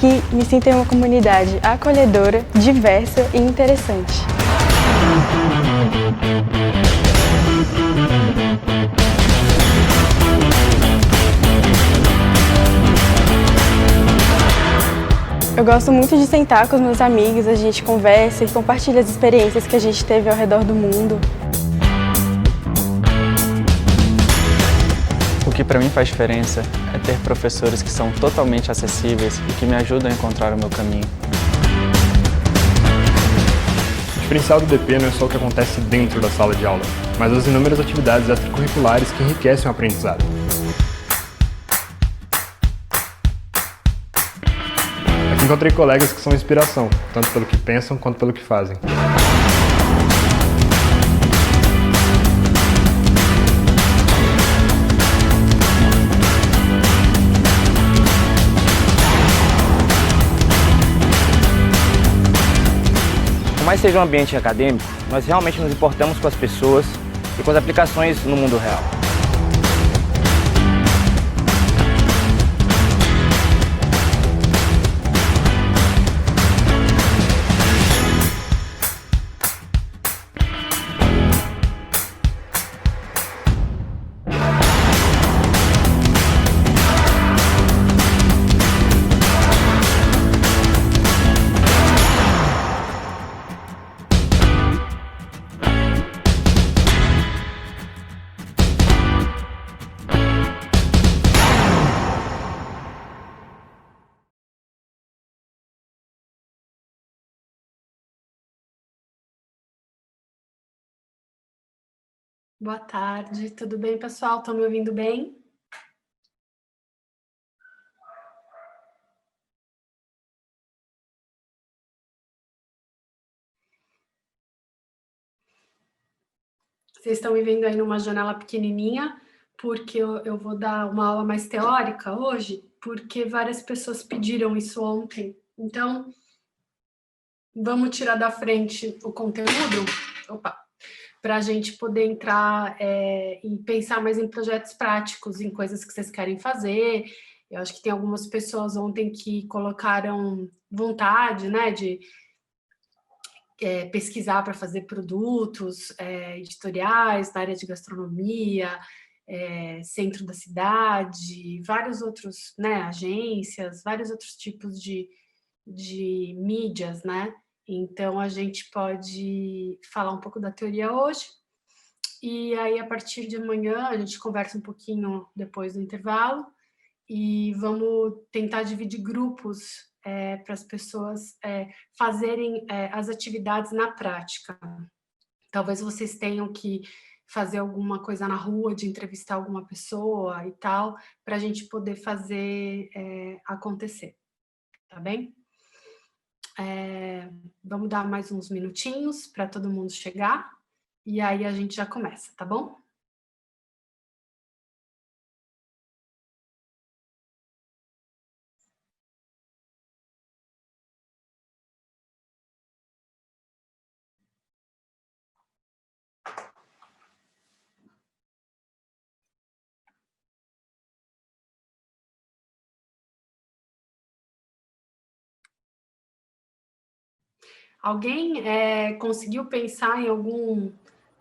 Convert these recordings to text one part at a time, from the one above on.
Aqui me sinto em uma comunidade acolhedora, diversa e interessante. Eu gosto muito de sentar com os meus amigos, a gente conversa e compartilha as experiências que a gente teve ao redor do mundo. O que para mim faz diferença é ter professores que são totalmente acessíveis e que me ajudam a encontrar o meu caminho. O diferencial do DP não é só o que acontece dentro da sala de aula, mas as inúmeras atividades extracurriculares que enriquecem o aprendizado. Aqui encontrei colegas que são inspiração, tanto pelo que pensam quanto pelo que fazem. Por mais seja um ambiente acadêmico, nós realmente nos importamos com as pessoas e com as aplicações no mundo real. Boa tarde, tudo bem, pessoal? Estão me ouvindo bem? Vocês estão me vendo aí numa janela pequenininha, porque eu vou dar uma aula mais teórica hoje, porque várias pessoas pediram isso ontem. Então, vamos tirar da frente o conteúdo, para a gente poder entrar e pensar mais em projetos práticos, em coisas que vocês querem fazer. Eu acho que tem algumas pessoas ontem que colocaram vontade, né, de pesquisar para fazer produtos editoriais na área de gastronomia, centro da cidade, vários outros, né, agências, vários outros tipos de mídias, né? Então, a gente pode falar um pouco da teoria hoje, e aí, a partir de amanhã, a gente conversa um pouquinho depois do intervalo, e vamos tentar dividir grupos para as pessoas fazerem as atividades na prática. Talvez vocês tenham que fazer alguma coisa na rua, de entrevistar alguma pessoa e tal, para a gente poder fazer acontecer, tá bem? Vamos dar mais uns minutinhos para todo mundo chegar, e aí a gente já começa, tá bom? Alguém conseguiu pensar em algum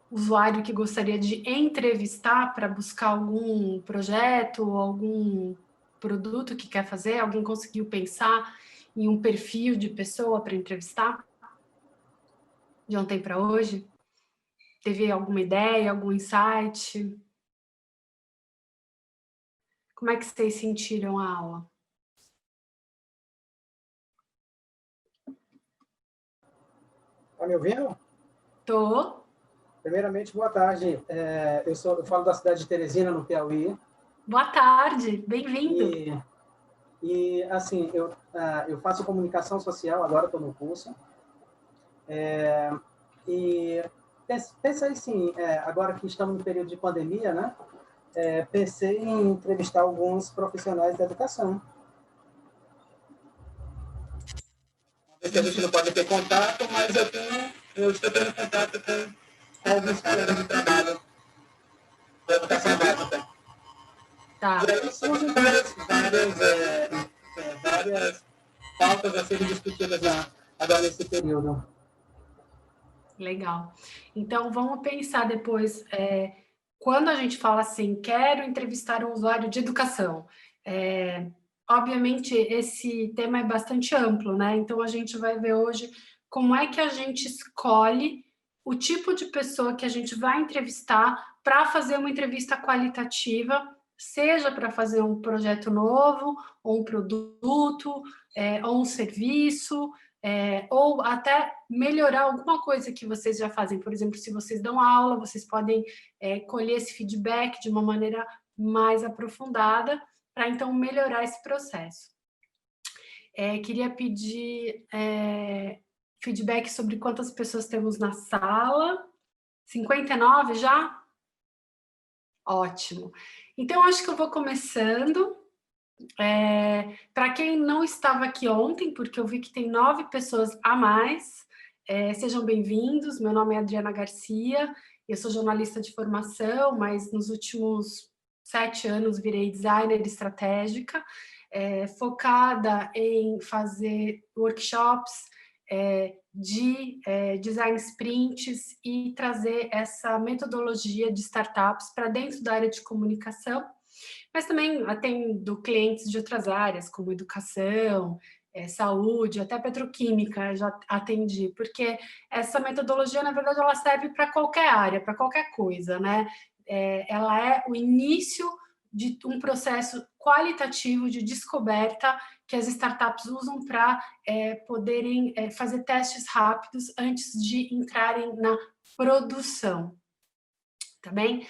usuário que gostaria de entrevistar para buscar algum projeto ou algum produto que quer fazer? Alguém conseguiu pensar em um perfil de pessoa para entrevistar? De ontem para hoje? Teve alguma ideia, algum insight? Como é que vocês sentiram a aula? Está me ouvindo? Tô. Primeiramente, boa tarde. Eu falo da cidade de Teresina, no Piauí. Boa tarde, bem-vindo. E assim, eu faço comunicação social, agora estou no curso. E pensei, sim, agora que estamos no período de pandemia, né? Pensei em entrevistar alguns profissionais da educação. A gente não pode ter contato, mas eu estou tendo contato com alguns colegas de trabalho da educação básica. Tá. E aí surgem várias pautas a serem discutidas agora nesse período. Legal. Então, vamos pensar depois, quando a gente fala assim, quero entrevistar um usuário de educação, obviamente esse tema é bastante amplo, né? Então, a gente vai ver hoje como é que a gente escolhe o tipo de pessoa que a gente vai entrevistar para fazer uma entrevista qualitativa, seja para fazer um projeto novo, ou um produto, ou um serviço, ou até melhorar alguma coisa que vocês já fazem. Por exemplo, se vocês dão aula, vocês podem colher esse feedback de uma maneira mais aprofundada para, então, melhorar esse processo. Queria pedir feedback sobre quantas pessoas temos na sala. 59 já? Ótimo. Então, acho que eu vou começando. Para quem não estava aqui ontem, porque eu vi que tem 9 pessoas a mais, sejam bem-vindos. Meu nome é Adriana Garcia, eu sou jornalista de formação, mas nos últimos 7 anos virei designer estratégica, focada em fazer workshops de design sprints e trazer essa metodologia de startups para dentro da área de comunicação, mas também atendo clientes de outras áreas, como educação, saúde, até petroquímica já atendi, porque essa metodologia, na verdade, ela serve para qualquer área, para qualquer coisa, né? Ela é o início de um processo qualitativo de descoberta que as startups usam para poderem fazer testes rápidos antes de entrarem na produção, tá bem?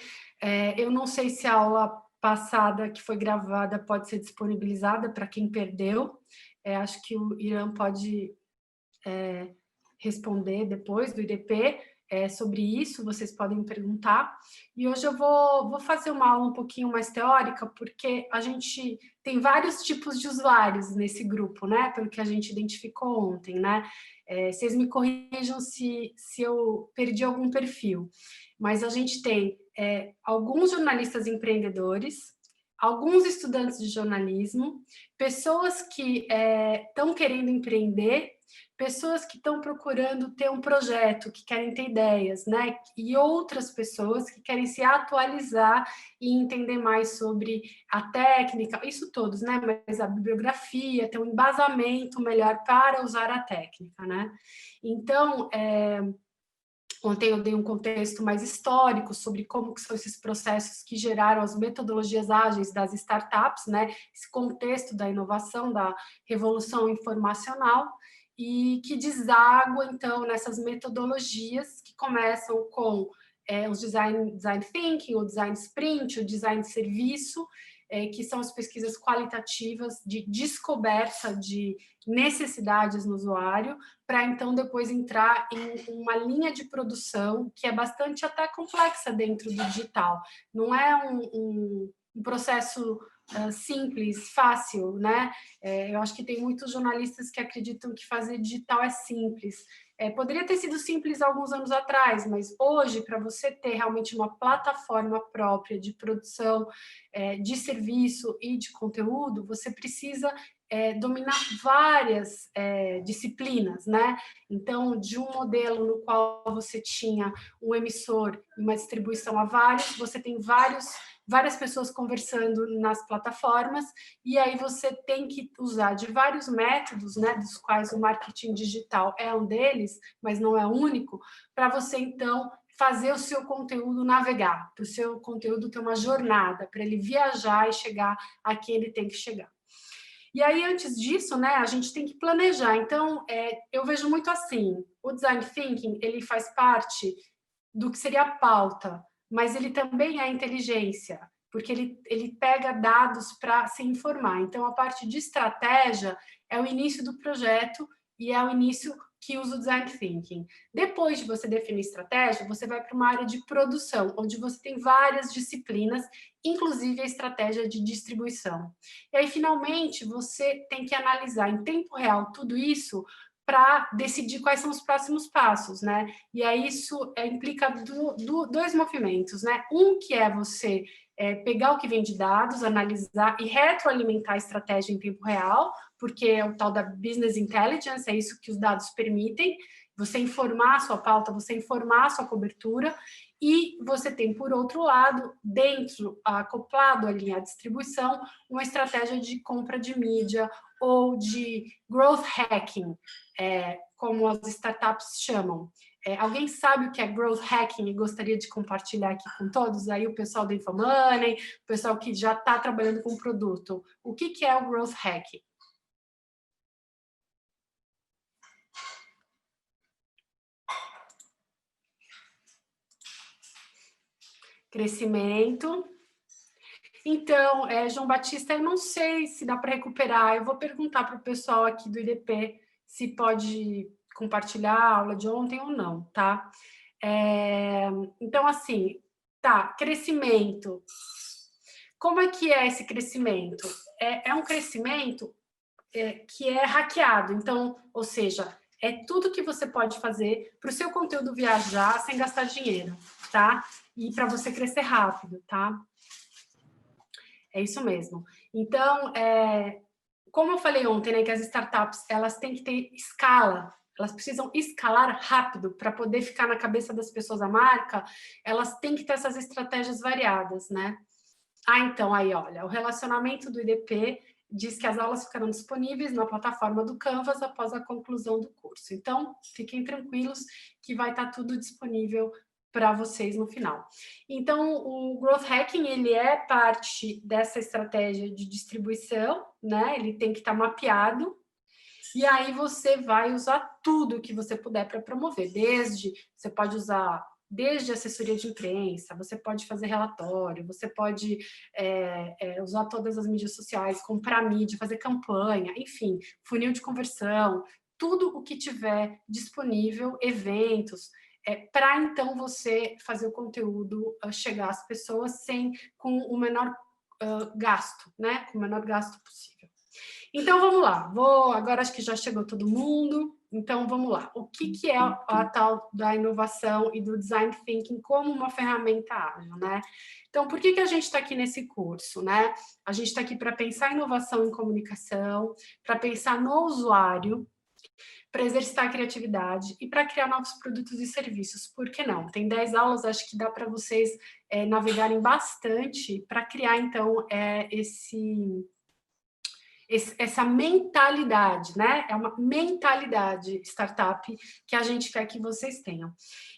Eu não sei se a aula passada que foi gravada pode ser disponibilizada para quem perdeu. Acho que o Irã pode responder depois do IDP sobre isso, vocês podem me perguntar. E hoje eu vou fazer uma aula um pouquinho mais teórica, porque a gente tem vários tipos de usuários nesse grupo, né? Pelo que a gente identificou ontem, né? Vocês me corrijam se eu perdi algum perfil, mas a gente tem alguns jornalistas empreendedores, alguns estudantes de jornalismo, pessoas que estão querendo empreender, pessoas que estão procurando ter um projeto, que querem ter ideias, né? E outras pessoas que querem se atualizar e entender mais sobre a técnica, isso todos, né? Mas a bibliografia, ter um embasamento melhor para usar a técnica, né? Então, ontem eu dei um contexto mais histórico sobre como que são esses processos que geraram as metodologias ágeis das startups, né? Esse contexto da inovação, da revolução informacional, e que deságua, então, nessas metodologias que começam com os design thinking, o design sprint, o design de serviço, que são as pesquisas qualitativas de descoberta de necessidades no usuário, para então depois entrar em uma linha de produção que é bastante até complexa dentro do digital. Não é um processo simples, fácil, né? Eu acho que tem muitos jornalistas que acreditam que fazer digital é simples. Poderia ter sido simples alguns anos atrás, mas hoje, para você ter realmente uma plataforma própria de produção de serviço e de conteúdo, você precisa dominar várias disciplinas, né? Então, de um modelo no qual você tinha um emissor e uma distribuição a vários, você tem várias pessoas conversando nas plataformas, e aí você tem que usar de vários métodos, né, dos quais o marketing digital é um deles, mas não é o único, para você, então, fazer o seu conteúdo navegar, para o seu conteúdo ter uma jornada, para ele viajar e chegar a quem ele tem que chegar. E aí, antes disso, né, a gente tem que planejar. Então, eu vejo muito assim, o Design Thinking, ele faz parte do que seria a pauta, mas ele também é inteligência, porque ele pega dados para se informar. Então, a parte de estratégia é o início do projeto e é o início que usa o Design Thinking. Depois de você definir estratégia, você vai para uma área de produção, onde você tem várias disciplinas, inclusive a estratégia de distribuição. E aí, finalmente, você tem que analisar em tempo real tudo isso para decidir quais são os próximos passos, né? E aí isso implica dois movimentos, né? Um que é você pegar o que vem de dados, analisar e retroalimentar a estratégia em tempo real, porque é o tal da business intelligence, é isso que os dados permitem, você informar a sua pauta, você informar a sua cobertura, e você tem, por outro lado, dentro, acoplado ali à distribuição, uma estratégia de compra de mídia ou de growth hacking, como as startups chamam. Alguém sabe o que é growth hacking e gostaria de compartilhar aqui com todos? Aí o pessoal da Infomoney, o pessoal que já está trabalhando com o produto. O que é o growth hacking? Crescimento. Então, João Batista, eu não sei se dá para recuperar. Eu vou perguntar para o pessoal aqui do IDP se pode compartilhar a aula de ontem ou não, tá? Então, assim, tá, crescimento. Como é que é esse crescimento? É um crescimento que é hackeado. Então, ou seja, é tudo que você pode fazer para o seu conteúdo viajar sem gastar dinheiro, tá? E para você crescer rápido, tá? É isso mesmo. Então, como eu falei ontem, né, que as startups, elas têm que ter escala, elas precisam escalar rápido para poder ficar na cabeça das pessoas a marca, elas têm que ter essas estratégias variadas, né? Então, aí, olha, o relacionamento do IDP diz que as aulas ficarão disponíveis na plataforma do Canvas após a conclusão do curso. Então, fiquem tranquilos que vai estar tudo disponível para vocês no final. Então, o Growth Hacking, ele é parte dessa estratégia de distribuição, né? Ele tem que estar mapeado, e aí você vai usar tudo que você puder para promover, você pode usar desde assessoria de imprensa, você pode fazer relatório, você pode usar todas as mídias sociais, comprar mídia, fazer campanha, enfim, funil de conversão, tudo o que tiver disponível, eventos, para então você fazer o conteúdo chegar às pessoas com o menor gasto, né? Com o menor gasto possível. Então, vamos lá. Agora acho que já chegou todo mundo. Então, vamos lá. O que é a tal da inovação e do design thinking como uma ferramenta ágil, né? Então, por que a gente está aqui nesse curso, né? A gente está aqui para pensar inovação em comunicação, para pensar no usuário, para exercitar a criatividade e para criar novos produtos e serviços. Por que não? Tem 10 aulas, acho que dá para vocês navegarem bastante para criar, então, essa mentalidade, né? É uma mentalidade startup que a gente quer que vocês tenham.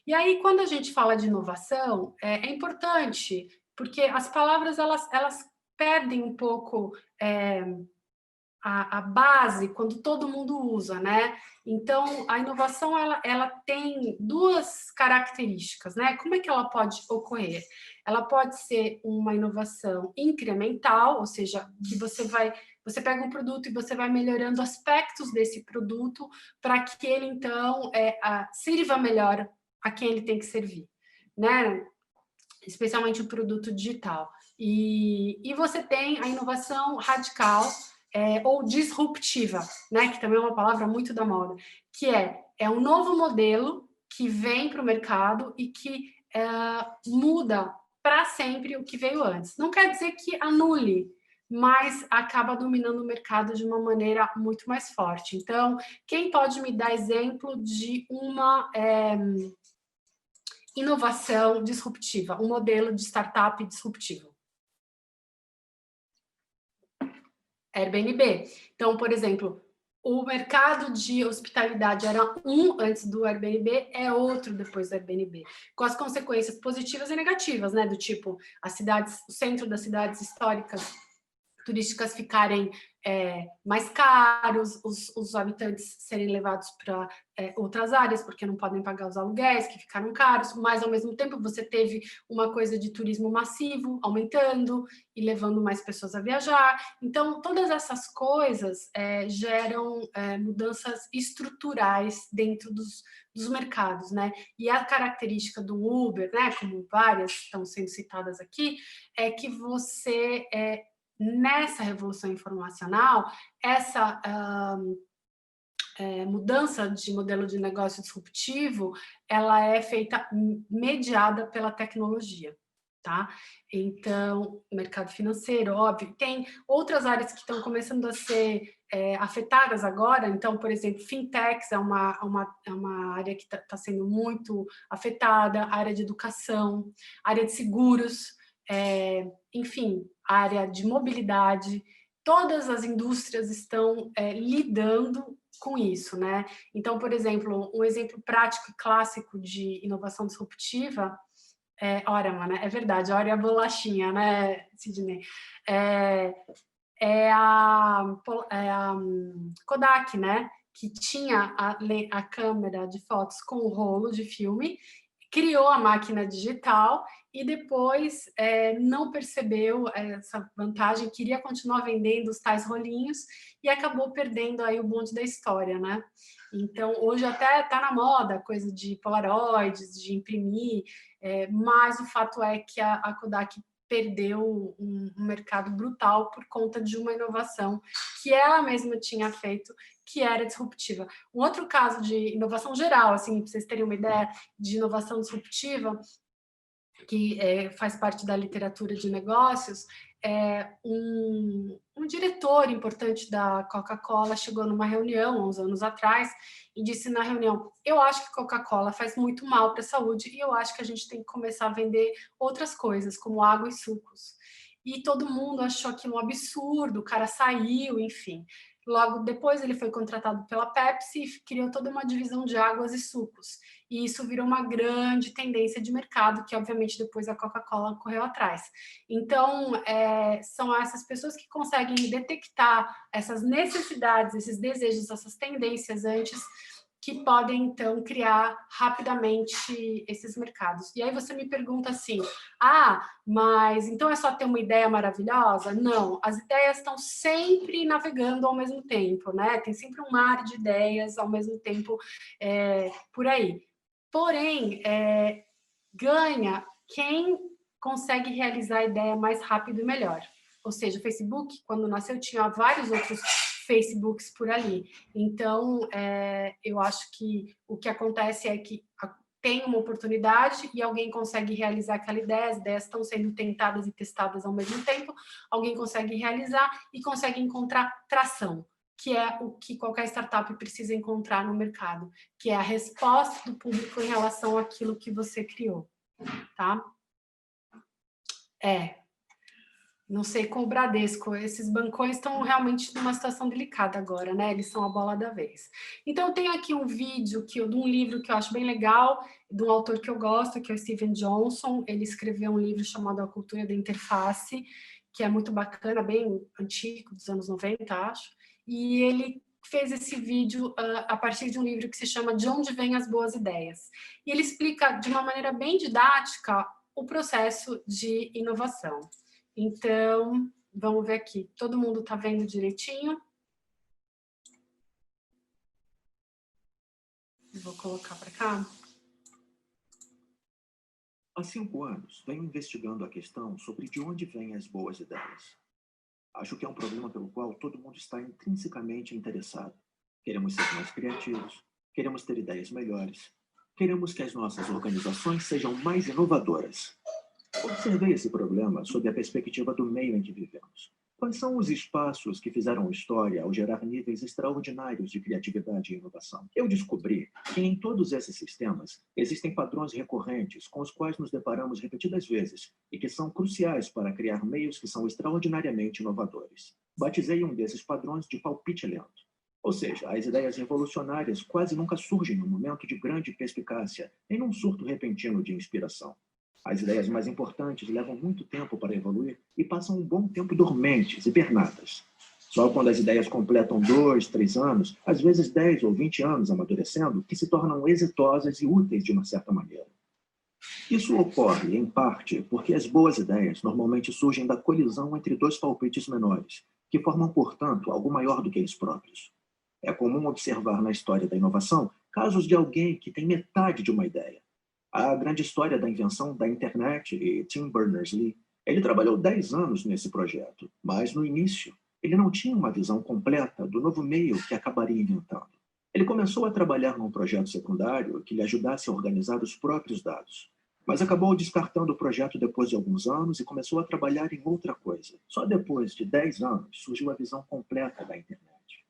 E aí, quando a gente fala de inovação, é importante, porque as palavras, elas perdem um pouco a base quando todo mundo usa, né? Então, a inovação, ela tem duas características, né? Como é que ela pode ocorrer? Ela pode ser uma inovação incremental, ou seja, que você pega um produto e você vai melhorando aspectos desse produto para que ele, então, sirva melhor a quem ele tem que servir, né? Especialmente o produto digital. E você tem a inovação radical, ou disruptiva, né? Que também é uma palavra muito da moda, que é um novo modelo que vem para o mercado e que muda para sempre o que veio antes. Não quer dizer que anule, mas acaba dominando o mercado de uma maneira muito mais forte. Então, quem pode me dar exemplo de uma inovação disruptiva, um modelo de startup disruptivo? Airbnb. Então, por exemplo, o mercado de hospitalidade era um antes do Airbnb, é outro depois do Airbnb, com as consequências positivas e negativas, né? Do tipo, o centro das cidades históricas turísticas ficarem mais caros, os habitantes serem levados para outras áreas, porque não podem pagar os aluguéis, que ficaram caros, mas, ao mesmo tempo, você teve uma coisa de turismo massivo, aumentando e levando mais pessoas a viajar. Então, todas essas coisas geram mudanças estruturais dentro dos mercados, né? E a característica do Uber, né, como várias estão sendo citadas aqui, é que você nessa revolução informacional, mudança de modelo de negócio disruptivo, ela é feita mediada pela tecnologia, tá? Então, mercado financeiro, óbvio, tem outras áreas que estão começando a ser afetadas agora. Então, por exemplo, fintechs é uma área que está sendo muito afetada, área de educação, área de seguros, enfim, área de mobilidade. Todas as indústrias estão lidando com isso, né? Então, por exemplo, um exemplo prático e clássico de inovação disruptiva Orama, né? É verdade, Ora é a bolachinha, né, Sidney? É a Kodak, né? Que tinha a câmera de fotos com o rolo de filme, criou a máquina digital e depois não percebeu essa vantagem, queria continuar vendendo os tais rolinhos e acabou perdendo aí o bonde da história, né? Então, hoje até está na moda, coisa de polaroids, de imprimir, mas o fato é que a Kodak perdeu um mercado brutal por conta de uma inovação que ela mesma tinha feito, que era disruptiva. Um outro caso de inovação geral, assim, para vocês terem uma ideia de inovação disruptiva, que faz parte da literatura de negócios, um diretor importante da Coca-Cola chegou numa reunião, há uns anos atrás, e disse na reunião: eu acho que Coca-Cola faz muito mal para a saúde e eu acho que a gente tem que começar a vender outras coisas, como água e sucos. E todo mundo achou aquilo um absurdo, o cara saiu, enfim. Logo depois ele foi contratado pela Pepsi e criou toda uma divisão de águas e sucos. E isso virou uma grande tendência de mercado, que obviamente depois a Coca-Cola correu atrás. Então, são essas pessoas que conseguem detectar essas necessidades, esses desejos, essas tendências antes, que podem, então, criar rapidamente esses mercados. E aí você me pergunta assim, mas então é só ter uma ideia maravilhosa? Não, as ideias estão sempre navegando ao mesmo tempo, né? Tem sempre um mar de ideias ao mesmo tempo por aí. Porém, ganha quem consegue realizar a ideia mais rápido e melhor. Ou seja, o Facebook, quando nasceu, tinha vários outros Facebooks por ali. Então, eu acho que o que acontece é que tem uma oportunidade e alguém consegue realizar aquela ideia, as ideias estão sendo tentadas e testadas ao mesmo tempo, alguém consegue realizar e consegue encontrar tração, que é o que qualquer startup precisa encontrar no mercado, que é a resposta do público em relação àquilo que você criou, tá? Não sei, com o Bradesco, esses bancões estão realmente numa situação delicada agora, né? Eles são a bola da vez. Então, eu tenho aqui um vídeo de um livro que eu acho bem legal, de um autor que eu gosto, que é o Steven Johnson. Ele escreveu um livro chamado A Cultura da Interface, que é muito bacana, bem antigo, dos anos 90, acho. E ele fez esse vídeo a partir de um livro que se chama De Onde Vêm as Boas Ideias. E ele explica, de uma maneira bem didática, o processo de inovação. Então, vamos ver aqui. Todo mundo está vendo direitinho? Vou colocar para cá. Há 5 anos, venho investigando a questão sobre de onde vêm as boas ideias. Acho que é um problema pelo qual todo mundo está intrinsecamente interessado. Queremos ser mais criativos, queremos ter ideias melhores, queremos que as nossas organizações sejam mais inovadoras. Observei esse problema sob a perspectiva do meio em que vivemos. Quais são os espaços que fizeram história ao gerar níveis extraordinários de criatividade e inovação? Eu descobri que em todos esses sistemas existem padrões recorrentes com os quais nos deparamos repetidas vezes e que são cruciais para criar meios que são extraordinariamente inovadores. Batizei um desses padrões de palpite lento. Ou seja, as ideias revolucionárias quase nunca surgem num momento de grande perspicácia, nem num surto repentino de inspiração. As ideias mais importantes levam muito tempo para evoluir e passam um bom tempo dormentes, hibernadas. Só quando as ideias completam 2, 3 anos, às vezes 10 ou 20 anos amadurecendo, que se tornam exitosas e úteis de uma certa maneira. Isso ocorre, em parte, porque as boas ideias normalmente surgem da colisão entre 2 palpites menores, que formam, portanto, algo maior do que eles próprios. É comum observar na história da inovação casos de alguém que tem metade de uma ideia. A grande história da invenção da internet e Tim Berners-Lee. Ele trabalhou 10 anos nesse projeto, mas no início ele não tinha uma visão completa do novo meio que acabaria inventando. Ele começou a trabalhar num projeto secundário que lhe ajudasse a organizar os próprios dados, mas acabou descartando o projeto depois de alguns anos e começou a trabalhar em outra coisa. Só depois de 10 anos surgiu a visão completa da internet.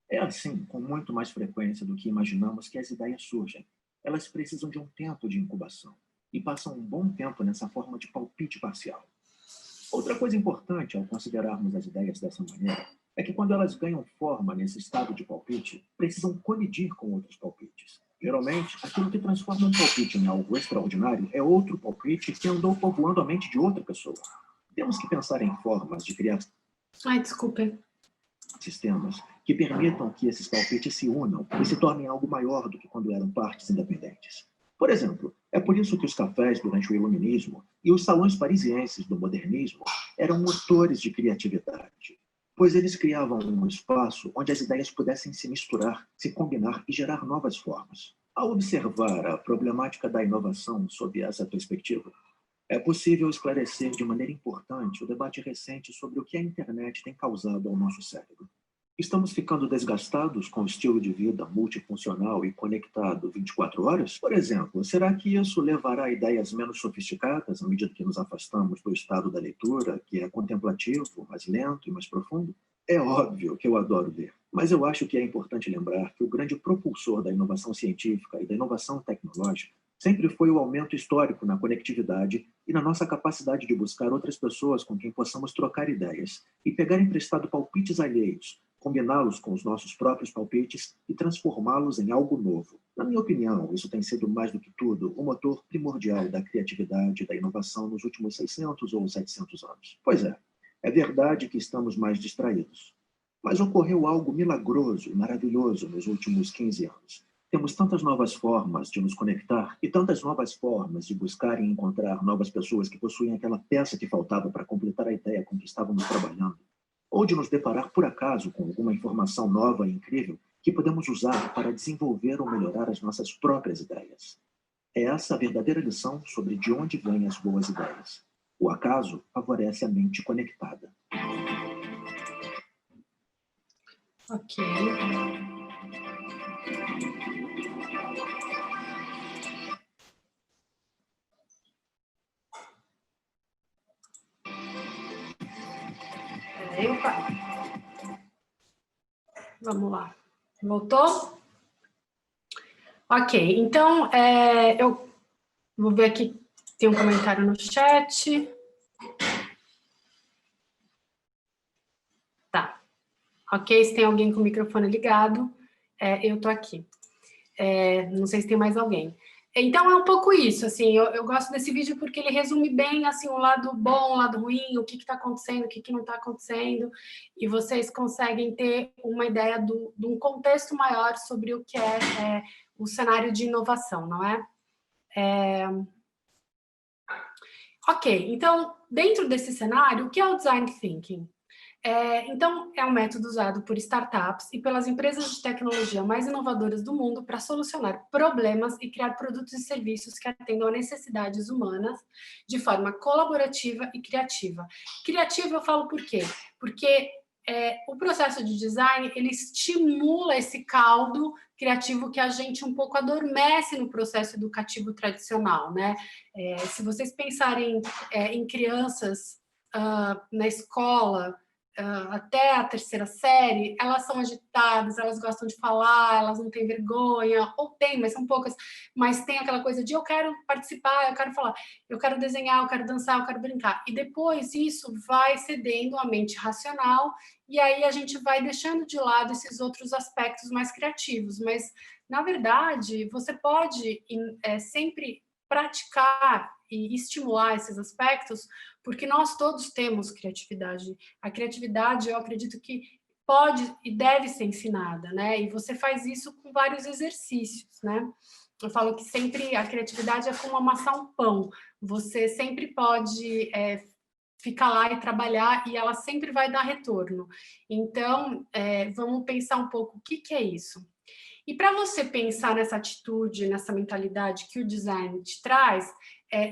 É assim, com muito mais frequência do que imaginamos, que as ideias surgem. Elas precisam de um tempo de incubação e passam um bom tempo nessa forma de palpite parcial. Outra coisa importante ao considerarmos as ideias dessa maneira é que quando elas ganham forma nesse estado de palpite, precisam colidir com outros palpites. Geralmente, aquilo que transforma um palpite em algo extraordinário é outro palpite que andou povoando a mente de outra pessoa. Temos que pensar em formas de criar sistemas que permitam que esses palpites se unam e se tornem algo maior do que quando eram partes independentes. Por exemplo, é por isso que os cafés durante o Iluminismo e os salões parisienses do modernismo eram motores de criatividade, pois eles criavam um espaço onde as ideias pudessem se misturar, se combinar e gerar novas formas. Ao observar a problemática da inovação sob essa perspectiva, é possível esclarecer de maneira importante o debate recente sobre o que a internet tem causado ao nosso cérebro. Estamos ficando desgastados com o estilo de vida multifuncional e conectado 24 horas? Por exemplo, será que isso levará a ideias menos sofisticadas à medida que nos afastamos do estado da leitura, que é contemplativo, mais lento e mais profundo? É óbvio que eu adoro ler, mas eu acho que é importante lembrar que o grande propulsor da inovação científica e da inovação tecnológica sempre foi o aumento histórico na conectividade e na nossa capacidade de buscar outras pessoas com quem possamos trocar ideias e pegar emprestado palpites alheios, combiná-los com os nossos próprios palpites e transformá-los em algo novo. Na minha opinião, isso tem sido, mais do que tudo, o motor primordial da criatividade e da inovação nos últimos 600 ou 700 anos. Pois é verdade que estamos mais distraídos. Mas ocorreu algo milagroso e maravilhoso nos últimos 15 anos. Temos tantas novas formas de nos conectar e tantas novas formas de buscar e encontrar novas pessoas que possuem aquela peça que faltava para completar a ideia com que estávamos trabalhando, ou de nos deparar por acaso com alguma informação nova e incrível que podemos usar para desenvolver ou melhorar as nossas próprias ideias. É essa a verdadeira lição sobre de onde vêm as boas ideias. O acaso favorece a mente conectada. Ok. Opa. Vamos lá. Voltou? Ok, então eu vou ver aqui, tem um comentário no chat. Tá. Ok, se tem alguém com o microfone ligado, eu tô aqui. Não sei se tem mais alguém. Então, é um pouco isso, assim, eu gosto desse vídeo porque ele resume bem, assim, o lado bom, o lado ruim, o que está acontecendo, o que não está acontecendo, e vocês conseguem ter uma ideia de um contexto maior sobre o que é o cenário de inovação, não é? Ok, então, dentro desse cenário, o que é o Design Thinking? Então, é um método usado por startups e pelas empresas de tecnologia mais inovadoras do mundo para solucionar problemas e criar produtos e serviços que atendam a necessidades humanas de forma colaborativa e criativa. Criativa eu falo por quê? Porque o processo de design, ele estimula esse caldo criativo que a gente um pouco adormece no processo educativo tradicional, né? Se vocês pensarem em crianças na escola, até a 3ª série, elas são agitadas, elas gostam de falar, elas não têm vergonha, ou tem, mas são poucas, mas tem aquela coisa de eu quero participar, eu quero falar, eu quero desenhar, eu quero dançar, eu quero brincar. E depois isso vai cedendo à mente racional, e aí a gente vai deixando de lado esses outros aspectos mais criativos. Mas, na verdade, você pode sempre praticar e estimular esses aspectos, porque nós todos temos criatividade. A criatividade, eu acredito que pode e deve ser ensinada, né? E você faz isso com vários exercícios, né? Eu falo que sempre a criatividade é como amassar um pão. Você sempre pode ficar lá e trabalhar e ela sempre vai dar retorno. Então, vamos pensar um pouco o que é isso. E para você pensar nessa atitude, nessa mentalidade que o design te traz,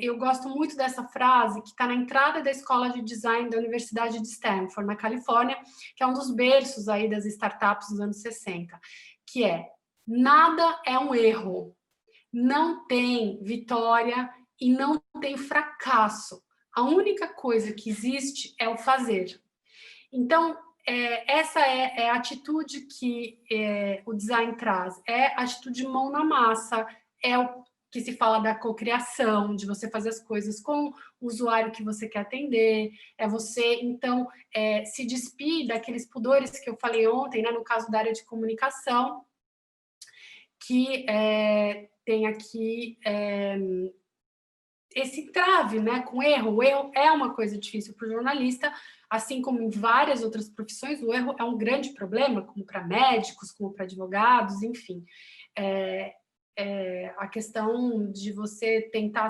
eu gosto muito dessa frase que está na entrada da Escola de Design da Universidade de Stanford, na Califórnia, que é um dos berços aí das startups dos anos 60, que é: Nada é um erro. Não tem vitória e não tem fracasso. A única coisa que existe é o fazer. Então, essa é a atitude que o design traz. É a atitude mão na massa, é o que se fala da cocriação, de você fazer as coisas com o usuário que você quer atender, é você, então, se despir daqueles pudores que eu falei ontem, né, no caso da área de comunicação, que tem aqui esse entrave, né, com erro. O erro é uma coisa difícil para o jornalista, assim como em várias outras profissões, o erro é um grande problema, como para médicos, como para advogados, enfim. A questão de você tentar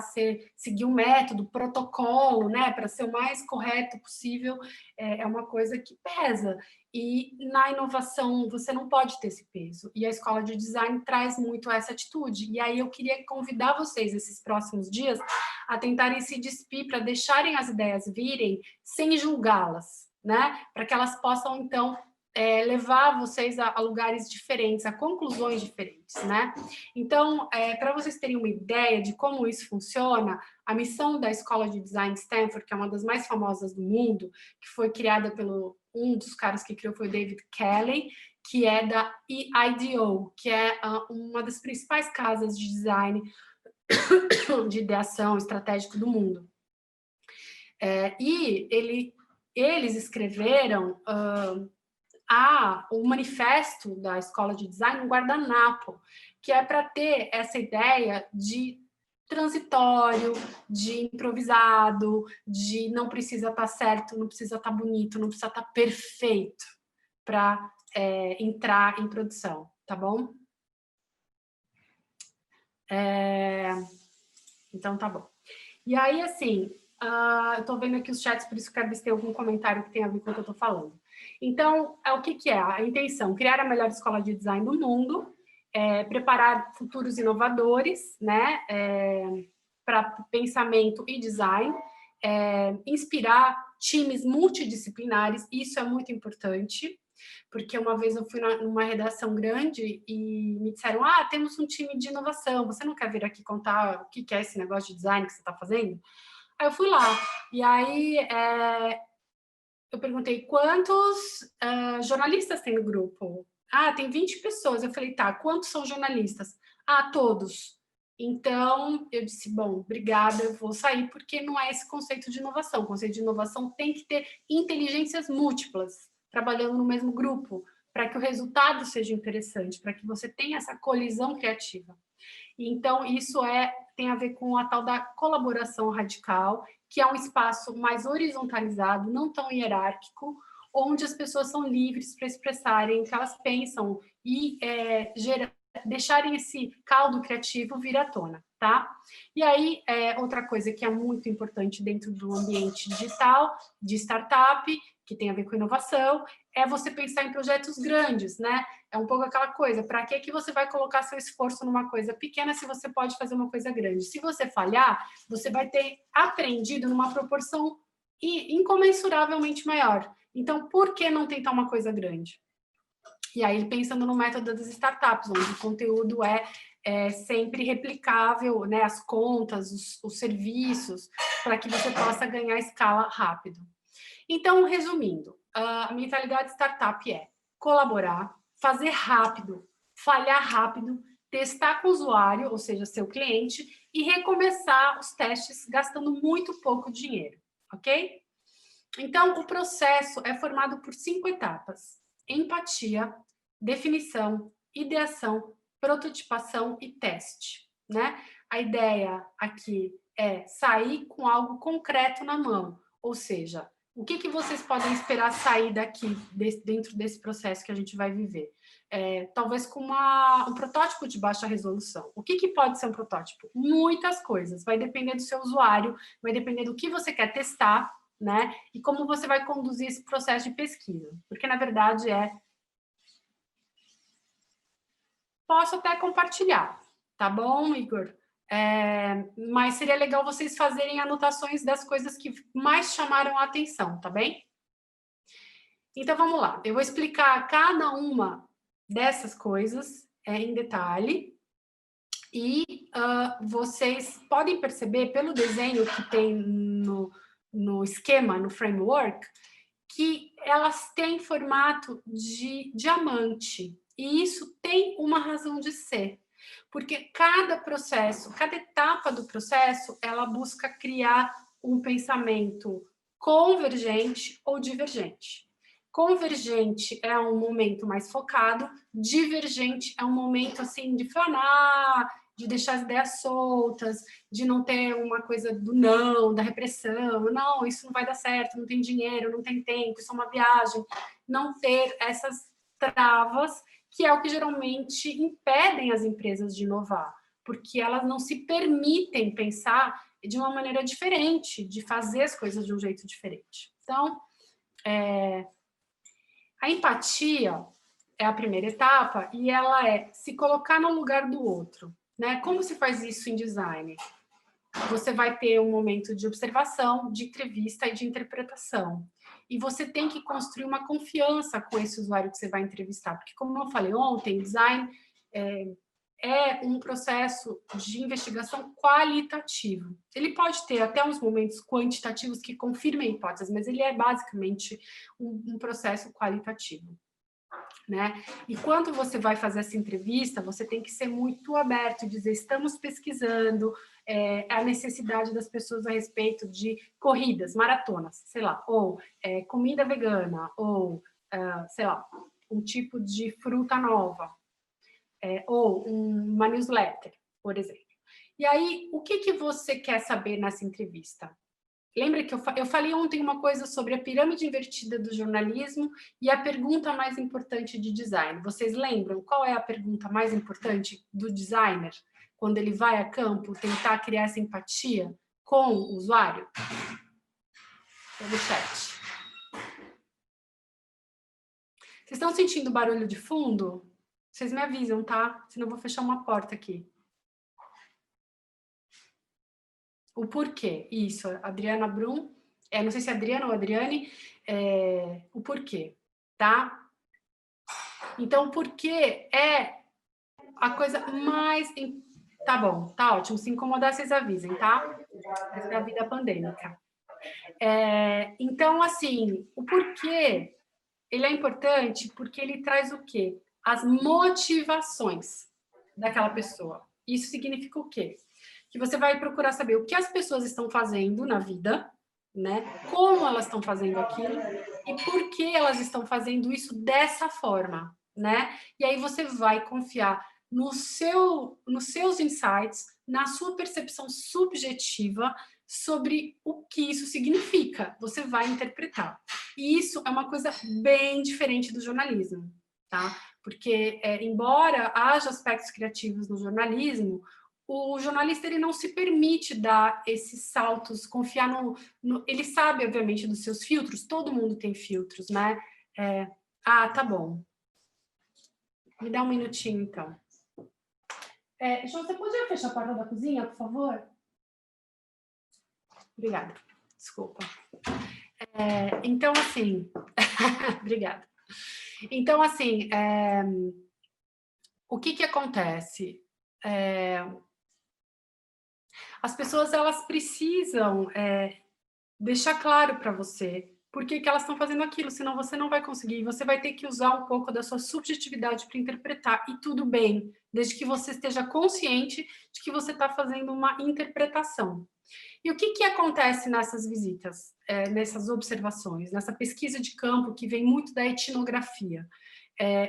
seguir um método, protocolo, né, para ser o mais correto possível, é uma coisa que pesa. E na inovação você não pode ter esse peso. E a escola de design traz muito essa atitude. E aí eu queria convidar vocês, esses próximos dias, a tentarem se despir, para deixarem as ideias virem sem julgá-las, né? Para que elas possam, então, levar vocês a lugares diferentes, a conclusões diferentes, né? Então, para vocês terem uma ideia de como isso funciona, a missão da Escola de Design Stanford, que é uma das mais famosas do mundo, que foi criada pelo um dos caras que criou foi o David Kelley, que é da IDEO, que é uma das principais casas de design de ideação estratégico do mundo. E eles escreveram o manifesto da Escola de Design, um guardanapo, que é para ter essa ideia de transitório, de improvisado, de não precisa estar certo, não precisa estar bonito, não precisa estar perfeito para entrar em produção, tá bom? Então, tá bom. E aí, assim, eu tô vendo aqui os chats, por isso quero ver se tem algum comentário que tem a ver com o que eu tô falando. Então, o que é? A intenção, criar a melhor escola de design do mundo, preparar futuros inovadores, né, para pensamento e design, inspirar times multidisciplinares, isso é muito importante, porque uma vez eu fui numa redação grande e me disseram, temos um time de inovação, você não quer vir aqui contar o que é esse negócio de design que você está fazendo? Aí eu fui lá, e aí eu perguntei, quantos jornalistas tem no grupo? Tem 20 pessoas. Eu falei, tá, quantos são jornalistas? Todos. Então, eu disse, bom, obrigada, eu vou sair, porque não é esse conceito de inovação. O conceito de inovação tem que ter inteligências múltiplas, trabalhando no mesmo grupo, para que o resultado seja interessante, para que você tenha essa colisão criativa. Então, isso tem a ver com a tal da colaboração radical, que é um espaço mais horizontalizado, não tão hierárquico, onde as pessoas são livres para expressarem o que elas pensam e deixarem esse caldo criativo vir à tona, tá? E aí, outra coisa que é muito importante dentro do ambiente digital, de startup, que tem a ver com inovação, é você pensar em projetos grandes, né? É um pouco aquela coisa, para que você vai colocar seu esforço numa coisa pequena se você pode fazer uma coisa grande? Se você falhar, você vai ter aprendido numa proporção incomensuravelmente maior. Então, por que não tentar uma coisa grande? E aí, pensando no método das startups, onde o conteúdo é sempre replicável, né? As contas, os serviços, para que você possa ganhar escala rápido. Então, resumindo, a mentalidade startup é colaborar, fazer rápido, falhar rápido, testar com o usuário, ou seja, seu cliente, e recomeçar os testes gastando muito pouco dinheiro, ok? Então, o processo é formado por 5 etapas: empatia, definição, ideação, prototipação e teste, né? A ideia aqui é sair com algo concreto na mão, ou seja, o que vocês podem esperar sair daqui, dentro desse processo que a gente vai viver? Talvez com um protótipo de baixa resolução. O que pode ser um protótipo? Muitas coisas. Vai depender do seu usuário, vai depender do que você quer testar, né? E como você vai conduzir esse processo de pesquisa. Porque, na verdade, Posso até compartilhar, tá bom, Igor? Mas seria legal vocês fazerem anotações das coisas que mais chamaram a atenção, tá bem? Então, vamos lá. Eu vou explicar cada uma dessas coisas em detalhe, e vocês podem perceber pelo desenho que tem no esquema, no framework, que elas têm formato de diamante. E isso tem uma razão de ser. Porque cada processo, cada etapa do processo, ela busca criar um pensamento convergente ou divergente. Convergente é um momento mais focado, divergente é um momento assim de planar, de deixar as ideias soltas, de não ter uma coisa do não, da repressão, não, isso não vai dar certo, não tem dinheiro, não tem tempo, isso é uma viagem, não ter essas travas, que é o que geralmente impedem as empresas de inovar, porque elas não se permitem pensar de uma maneira diferente, de fazer as coisas de um jeito diferente. Então, a empatia é a primeira etapa e ela é se colocar no lugar do outro, né? Como se faz isso em design? Você vai ter um momento de observação, de entrevista e de interpretação. E você tem que construir uma confiança com esse usuário que você vai entrevistar, porque como eu falei ontem, design é um processo de investigação qualitativo. Ele pode ter até uns momentos quantitativos que confirmem a hipótese, mas ele é basicamente um processo qualitativo, né? E quando você vai fazer essa entrevista, você tem que ser muito aberto e dizer, estamos pesquisando a necessidade das pessoas a respeito de corridas, maratonas, sei lá, ou comida vegana, ou, sei lá, um tipo de fruta nova, ou uma newsletter, por exemplo. E aí, o que você quer saber nessa entrevista? Lembra que eu falei ontem uma coisa sobre a pirâmide invertida do jornalismo e a pergunta mais importante de design. Vocês lembram qual é a pergunta mais importante do designer quando ele vai a campo tentar criar essa empatia com o usuário? Pelo chat. Vocês estão sentindo barulho de fundo? Vocês me avisam, tá? Senão eu vou fechar uma porta aqui. O porquê, isso, Adriana Brum, não sei se é Adriana ou Adriane, o porquê, tá? Então, o porquê é a coisa mais... Tá bom, tá ótimo, se incomodar, vocês avisem, tá? Essa é a vida pandêmica. Então, assim, o porquê, ele é importante porque ele traz o quê? As motivações daquela pessoa. Isso significa o quê? Que você vai procurar saber o que as pessoas estão fazendo na vida, né? Como elas estão fazendo aquilo e por que elas estão fazendo isso dessa forma, né? E aí você vai confiar nos seus insights, na sua percepção subjetiva sobre o que isso significa. Você vai interpretar. E isso é uma coisa bem diferente do jornalismo, tá? Porque, embora haja aspectos criativos no jornalismo, o jornalista ele não se permite dar esses saltos, confiar ele sabe, obviamente, dos seus filtros, todo mundo tem filtros, né? Tá bom. Me dá um minutinho, então. João, você podia fechar a porta da cozinha, por favor? Obrigada. Desculpa. Então, assim... Obrigada. Então, assim, o que acontece? As pessoas elas precisam deixar claro para você por que elas estão fazendo aquilo, senão você não vai conseguir. Você vai ter que usar um pouco da sua subjetividade para interpretar, e tudo bem, desde que você esteja consciente de que você está fazendo uma interpretação. E o que acontece nessas visitas, nessas observações, nessa pesquisa de campo que vem muito da etnografia?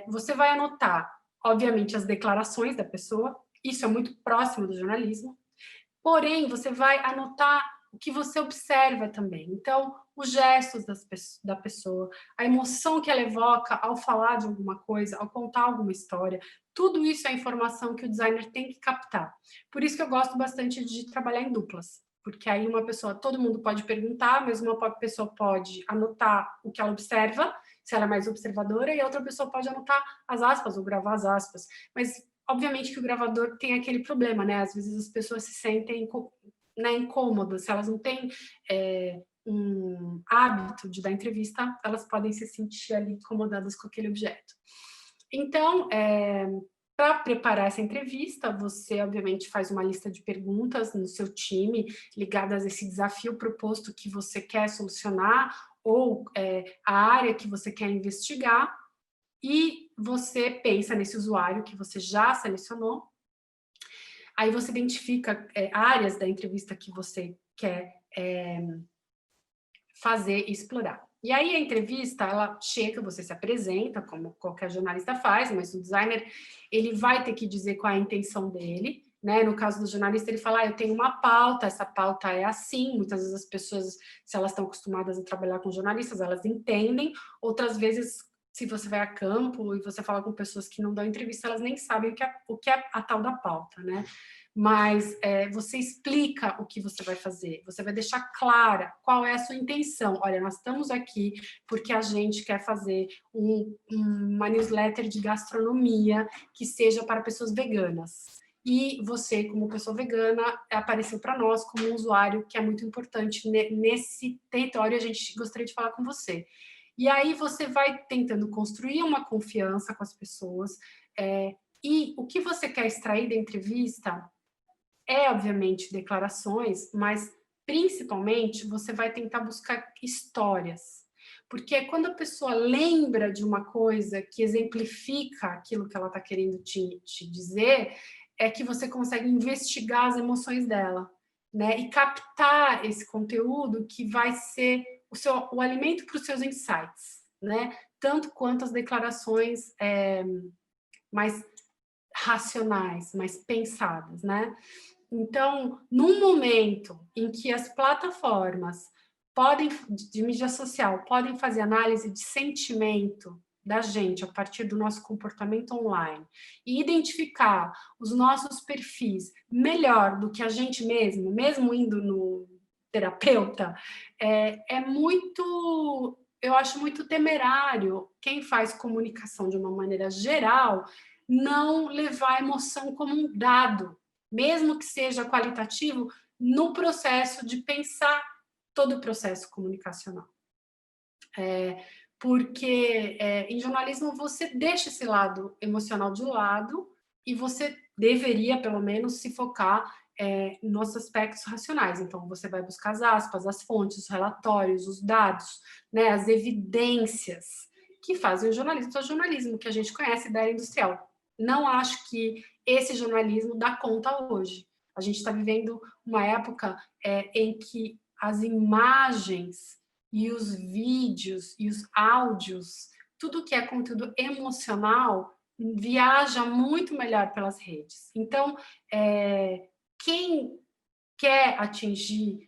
Você vai anotar, obviamente, as declarações da pessoa, isso é muito próximo do jornalismo, porém, você vai anotar o que você observa também. Então, os gestos da pessoa, a emoção que ela evoca ao falar de alguma coisa, ao contar alguma história, tudo isso é informação que o designer tem que captar. Por isso que eu gosto bastante de trabalhar em duplas, porque aí uma pessoa, todo mundo pode perguntar, mas uma pessoa pode anotar o que ela observa, se ela é mais observadora, e a outra pessoa pode anotar as aspas ou gravar as aspas. Mas, obviamente, que o gravador tem aquele problema, né? Às vezes as pessoas se sentem incômodas, se elas não têm um hábito de dar entrevista, elas podem se sentir ali incomodadas com aquele objeto. Então, Para preparar essa entrevista, você, obviamente, faz uma lista de perguntas no seu time, ligadas a esse desafio proposto que você quer solucionar, ou a área que você quer investigar, e você pensa nesse usuário que você já selecionou. Aí você identifica áreas da entrevista que você quer fazer e explorar. E aí a entrevista, ela chega, você se apresenta, como qualquer jornalista faz, mas o designer, ele vai ter que dizer qual é a intenção dele, né? No caso do jornalista, ele fala, eu tenho uma pauta, essa pauta é assim. Muitas vezes as pessoas, se elas estão acostumadas a trabalhar com jornalistas, elas entendem. Outras vezes, se você vai a campo e você fala com pessoas que não dão entrevista, elas nem sabem o que é a tal da pauta, né? Mas você explica o que você vai fazer, você vai deixar clara qual é a sua intenção. Olha, nós estamos aqui porque a gente quer fazer uma newsletter de gastronomia que seja para pessoas veganas. E você, como pessoa vegana, apareceu para nós como um usuário que é muito importante nesse território, a gente gostaria de falar com você. E aí você vai tentando construir uma confiança com as pessoas, e o que você quer extrair da entrevista obviamente, declarações, mas, principalmente, você vai tentar buscar histórias. Porque quando a pessoa lembra de uma coisa que exemplifica aquilo que ela está querendo te dizer, é que você consegue investigar as emoções dela, né? E captar esse conteúdo que vai ser o alimento para os seus insights, né? Tanto quanto as declarações mais racionais, mais pensadas, né? Então, num momento em que as plataformas de mídia social podem fazer análise de sentimento da gente a partir do nosso comportamento online e identificar os nossos perfis melhor do que a gente mesmo indo no terapeuta, eu acho muito temerário quem faz comunicação de uma maneira geral não levar a emoção como um dado, mesmo que seja qualitativo, no processo de pensar todo o processo comunicacional. Porque em jornalismo você deixa esse lado emocional de lado e você deveria, pelo menos, se focar nos aspectos racionais. Então, você vai buscar as aspas, as fontes, os relatórios, os dados, né, as evidências que fazem o jornalismo. Então, o jornalismo que a gente conhece da era industrial. Não acho que esse jornalismo dá conta hoje. A gente está vivendo uma época em que as imagens e os vídeos e os áudios, tudo que é conteúdo emocional, viaja muito melhor pelas redes. Então, quem quer atingir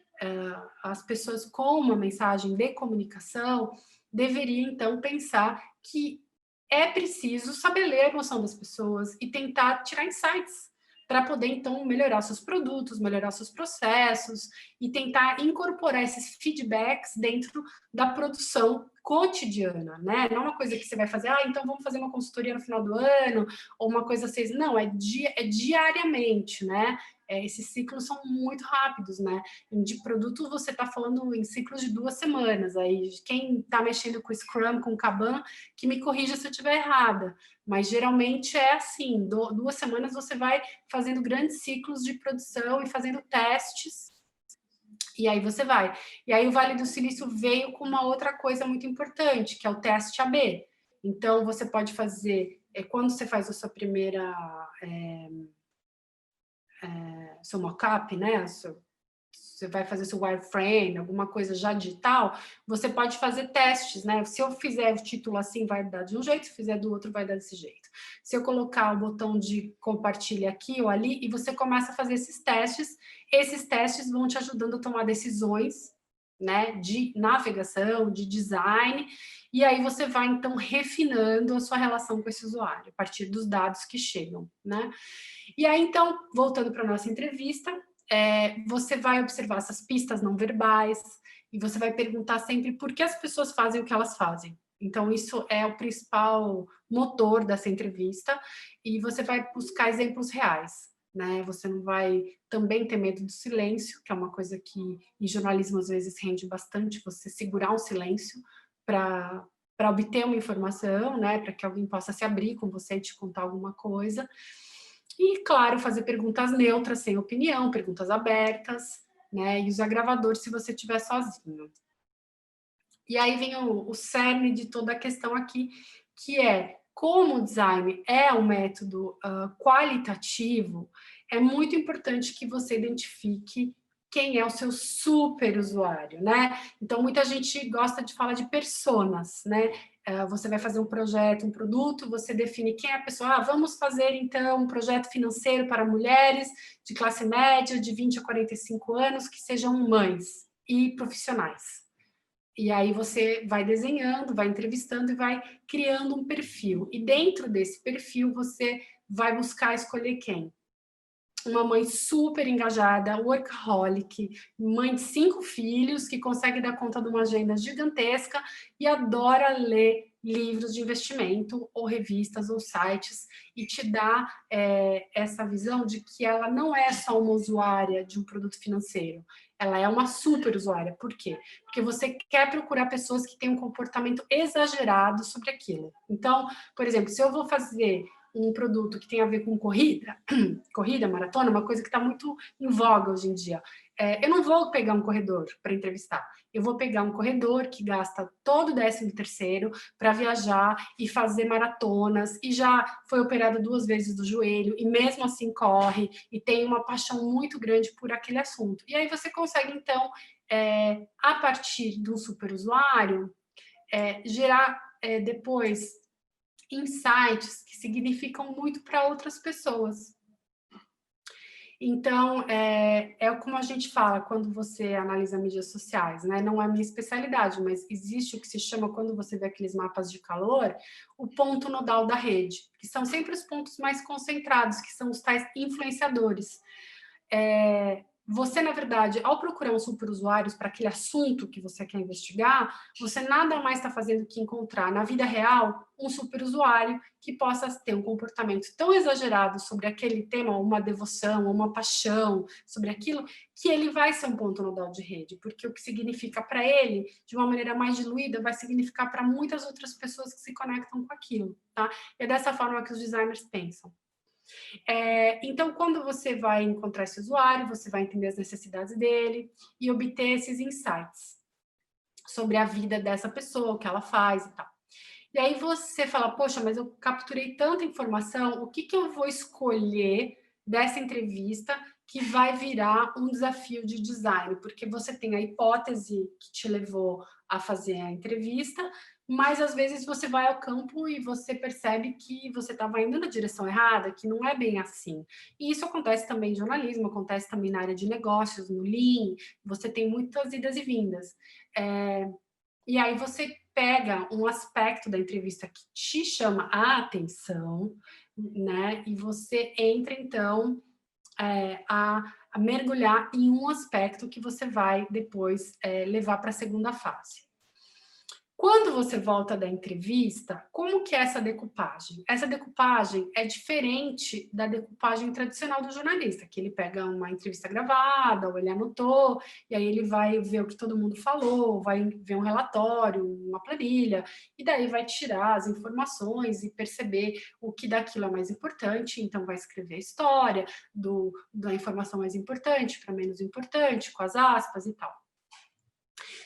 as pessoas com uma mensagem de comunicação, deveria, então, pensar que é preciso saber ler a emoção das pessoas e tentar tirar insights para poder, então, melhorar seus produtos, melhorar seus processos e tentar incorporar esses feedbacks dentro da produção cotidiana, né? Não é uma coisa que você vai fazer, então vamos fazer uma consultoria no final do ano, ou uma coisa assim, não, é diariamente, né? Esses ciclos são muito rápidos, né? De produto você está falando em ciclos de 2 semanas, aí quem está mexendo com Scrum, com Kanban, que me corrija se eu estiver errada, mas geralmente é assim, 2 semanas você vai fazendo grandes ciclos de produção e fazendo testes, e aí você vai. E aí o Vale do Silício veio com uma outra coisa muito importante, que é o teste AB. Então, você pode fazer, quando você faz a sua primeira, seu mock-up, né? Você vai fazer seu wireframe, alguma coisa já digital, você pode fazer testes, né? Se eu fizer o título assim, vai dar de um jeito, se fizer do outro, vai dar desse jeito. Se eu colocar o botão de compartilha aqui ou ali, e você começa a fazer esses testes vão te ajudando a tomar decisões, né? De navegação, de design, e aí você vai, então, refinando a sua relação com esse usuário, a partir dos dados que chegam, né? E aí, então, voltando para a nossa entrevista, você vai observar essas pistas não verbais e você vai perguntar sempre por que as pessoas fazem o que elas fazem. Então, isso é o principal motor dessa entrevista e você vai buscar exemplos reais, né? Você não vai também ter medo do silêncio, que é uma coisa que em jornalismo às vezes rende bastante, você segurar um silêncio para para obter uma informação, né, para que alguém possa se abrir com você e te contar alguma coisa. E, claro, fazer perguntas neutras, sem opinião, perguntas abertas, né, e usar gravador se você estiver sozinho. E aí vem o cerne de toda a questão aqui, que é, como o design é um método qualitativo, é muito importante que você identifique quem é o seu super usuário, né? Então, muita gente gosta de falar de personas, né? Você vai fazer um projeto, um produto, você define quem é a pessoa. Vamos fazer, então, um projeto financeiro para mulheres de classe média, de 20 a 45 anos, que sejam mães e profissionais. E aí você vai desenhando, vai entrevistando e vai criando um perfil. E dentro desse perfil, você vai buscar escolher quem? Uma mãe super engajada, workaholic, mãe de 5 filhos, que consegue dar conta de uma agenda gigantesca e adora ler livros de investimento, ou revistas, ou sites, e te dá essa visão de que ela não é só uma usuária de um produto financeiro, ela é uma super usuária. Por quê? Porque você quer procurar pessoas que têm um comportamento exagerado sobre aquilo. Então, por exemplo, se eu vou fazer um produto que tem a ver com corrida, maratona, uma coisa que está muito em voga hoje em dia. Eu não vou pegar um corredor para entrevistar, eu vou pegar um corredor que gasta todo o 13º para viajar e fazer maratonas, e já foi operado 2 vezes do joelho, e mesmo assim corre, e tem uma paixão muito grande por aquele assunto. E aí você consegue, então, a partir do superusuário, gerar depois insights que significam muito para outras pessoas. Então, é como a gente fala quando você analisa mídias sociais, né? Não é a minha especialidade, mas existe o que se chama, quando você vê aqueles mapas de calor, o ponto nodal da rede, que são sempre os pontos mais concentrados, que são os tais influenciadores. Você, na verdade, ao procurar um superusuário para aquele assunto que você quer investigar, você nada mais está fazendo que encontrar, na vida real, um superusuário que possa ter um comportamento tão exagerado sobre aquele tema, uma devoção, uma paixão sobre aquilo, que ele vai ser um ponto nodal de rede, porque o que significa para ele, de uma maneira mais diluída, vai significar para muitas outras pessoas que se conectam com aquilo, tá? E é dessa forma que os designers pensam. Então, quando você vai encontrar esse usuário, você vai entender as necessidades dele e obter esses insights sobre a vida dessa pessoa, o que ela faz e tal. E aí você fala, poxa, mas eu capturei tanta informação, o que eu vou escolher dessa entrevista que vai virar um desafio de design? Porque você tem a hipótese que te levou a fazer a entrevista, mas às vezes você vai ao campo e você percebe que você estava indo na direção errada, que não é bem assim. E isso acontece também em jornalismo, acontece também na área de negócios, no Lean, você tem muitas idas e vindas. E aí você pega um aspecto da entrevista que te chama a atenção, né? E você entra, então, a mergulhar em um aspecto que você vai depois levar para a segunda fase. Quando você volta da entrevista, como que é essa decupagem? Essa decupagem é diferente da decupagem tradicional do jornalista, que ele pega uma entrevista gravada, ou ele anotou, e aí ele vai ver o que todo mundo falou, vai ver um relatório, uma planilha, e daí vai tirar as informações e perceber o que daquilo é mais importante, então vai escrever a história da informação mais importante para menos importante, com as aspas e tal.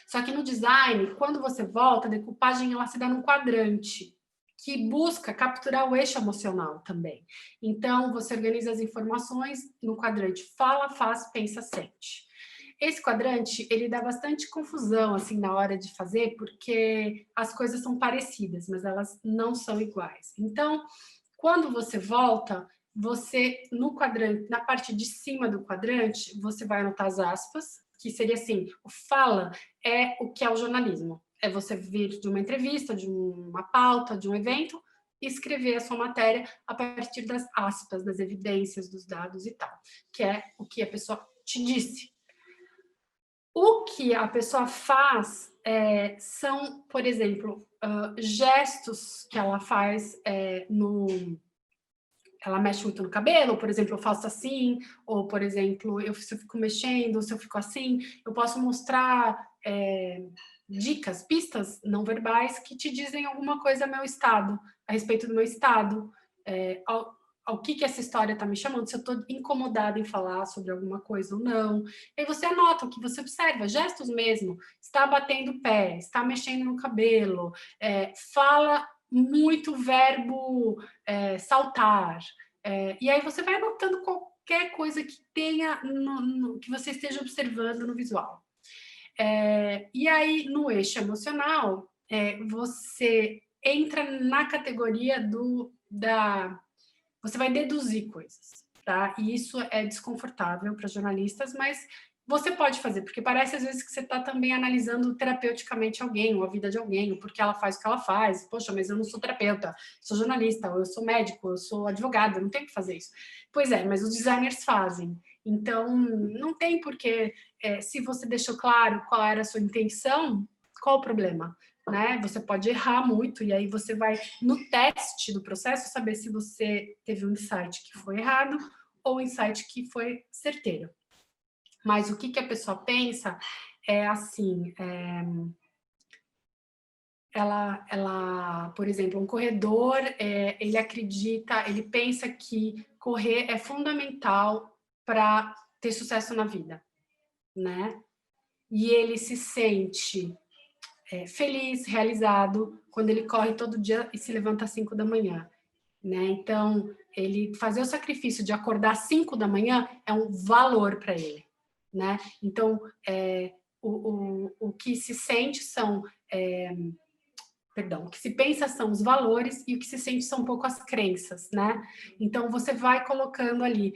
Só que no design, quando você volta, a decupagem ela se dá num quadrante, que busca capturar o eixo emocional também. Então, você organiza as informações no quadrante fala, faz, pensa, sente. Esse quadrante, ele dá bastante confusão, assim, na hora de fazer, porque as coisas são parecidas, mas elas não são iguais. Então, quando você volta, você, no quadrante, na parte de cima do quadrante, você vai anotar as aspas, que seria assim, o fala é o que é o jornalismo. É você vir de uma entrevista, de uma pauta, de um evento, e escrever a sua matéria a partir das aspas, das evidências, dos dados e tal, que é o que a pessoa te disse. O que a pessoa faz são, por exemplo, gestos que ela faz ela mexe muito no cabelo, ou, por exemplo, eu faço assim, ou, por exemplo, se eu fico mexendo, se eu fico assim, eu posso mostrar dicas, pistas não verbais que te dizem alguma coisa a meu estado, a respeito do meu estado, ao que essa história está me chamando, se eu estou incomodada em falar sobre alguma coisa ou não. E aí você anota o que você observa, gestos mesmo, está batendo o pé, está mexendo no cabelo, fala muito verbo saltar. E aí você vai anotando qualquer coisa que tenha, que você esteja observando no visual. E aí, no eixo emocional, você entra na categoria você vai deduzir coisas, tá? E isso é desconfortável para jornalistas, mas você pode fazer, porque parece às vezes que você está também analisando terapeuticamente alguém, ou a vida de alguém, ou porque ela faz o que ela faz. Poxa, mas eu não sou terapeuta, sou jornalista, ou eu sou médico, eu sou advogado, eu não tenho que fazer isso. Pois é, mas os designers fazem. Então, não tem porquê, se você deixou claro qual era a sua intenção, qual o problema? Né? Você pode errar muito, e aí você vai, no teste do processo, saber se você teve um insight que foi errado ou um insight que foi certeiro. Mas o que a pessoa pensa é assim, ela, por exemplo, um corredor, ele pensa que correr é fundamental para ter sucesso na vida, né? E ele se sente feliz, realizado, quando ele corre todo dia e se levanta às 5 da manhã. Né? Então, ele fazer o sacrifício de acordar às 5 da manhã é um valor para ele. Né? Então, o que se sente são... o que se pensa são os valores e o que se sente são um pouco as crenças, né? Então, você vai colocando ali,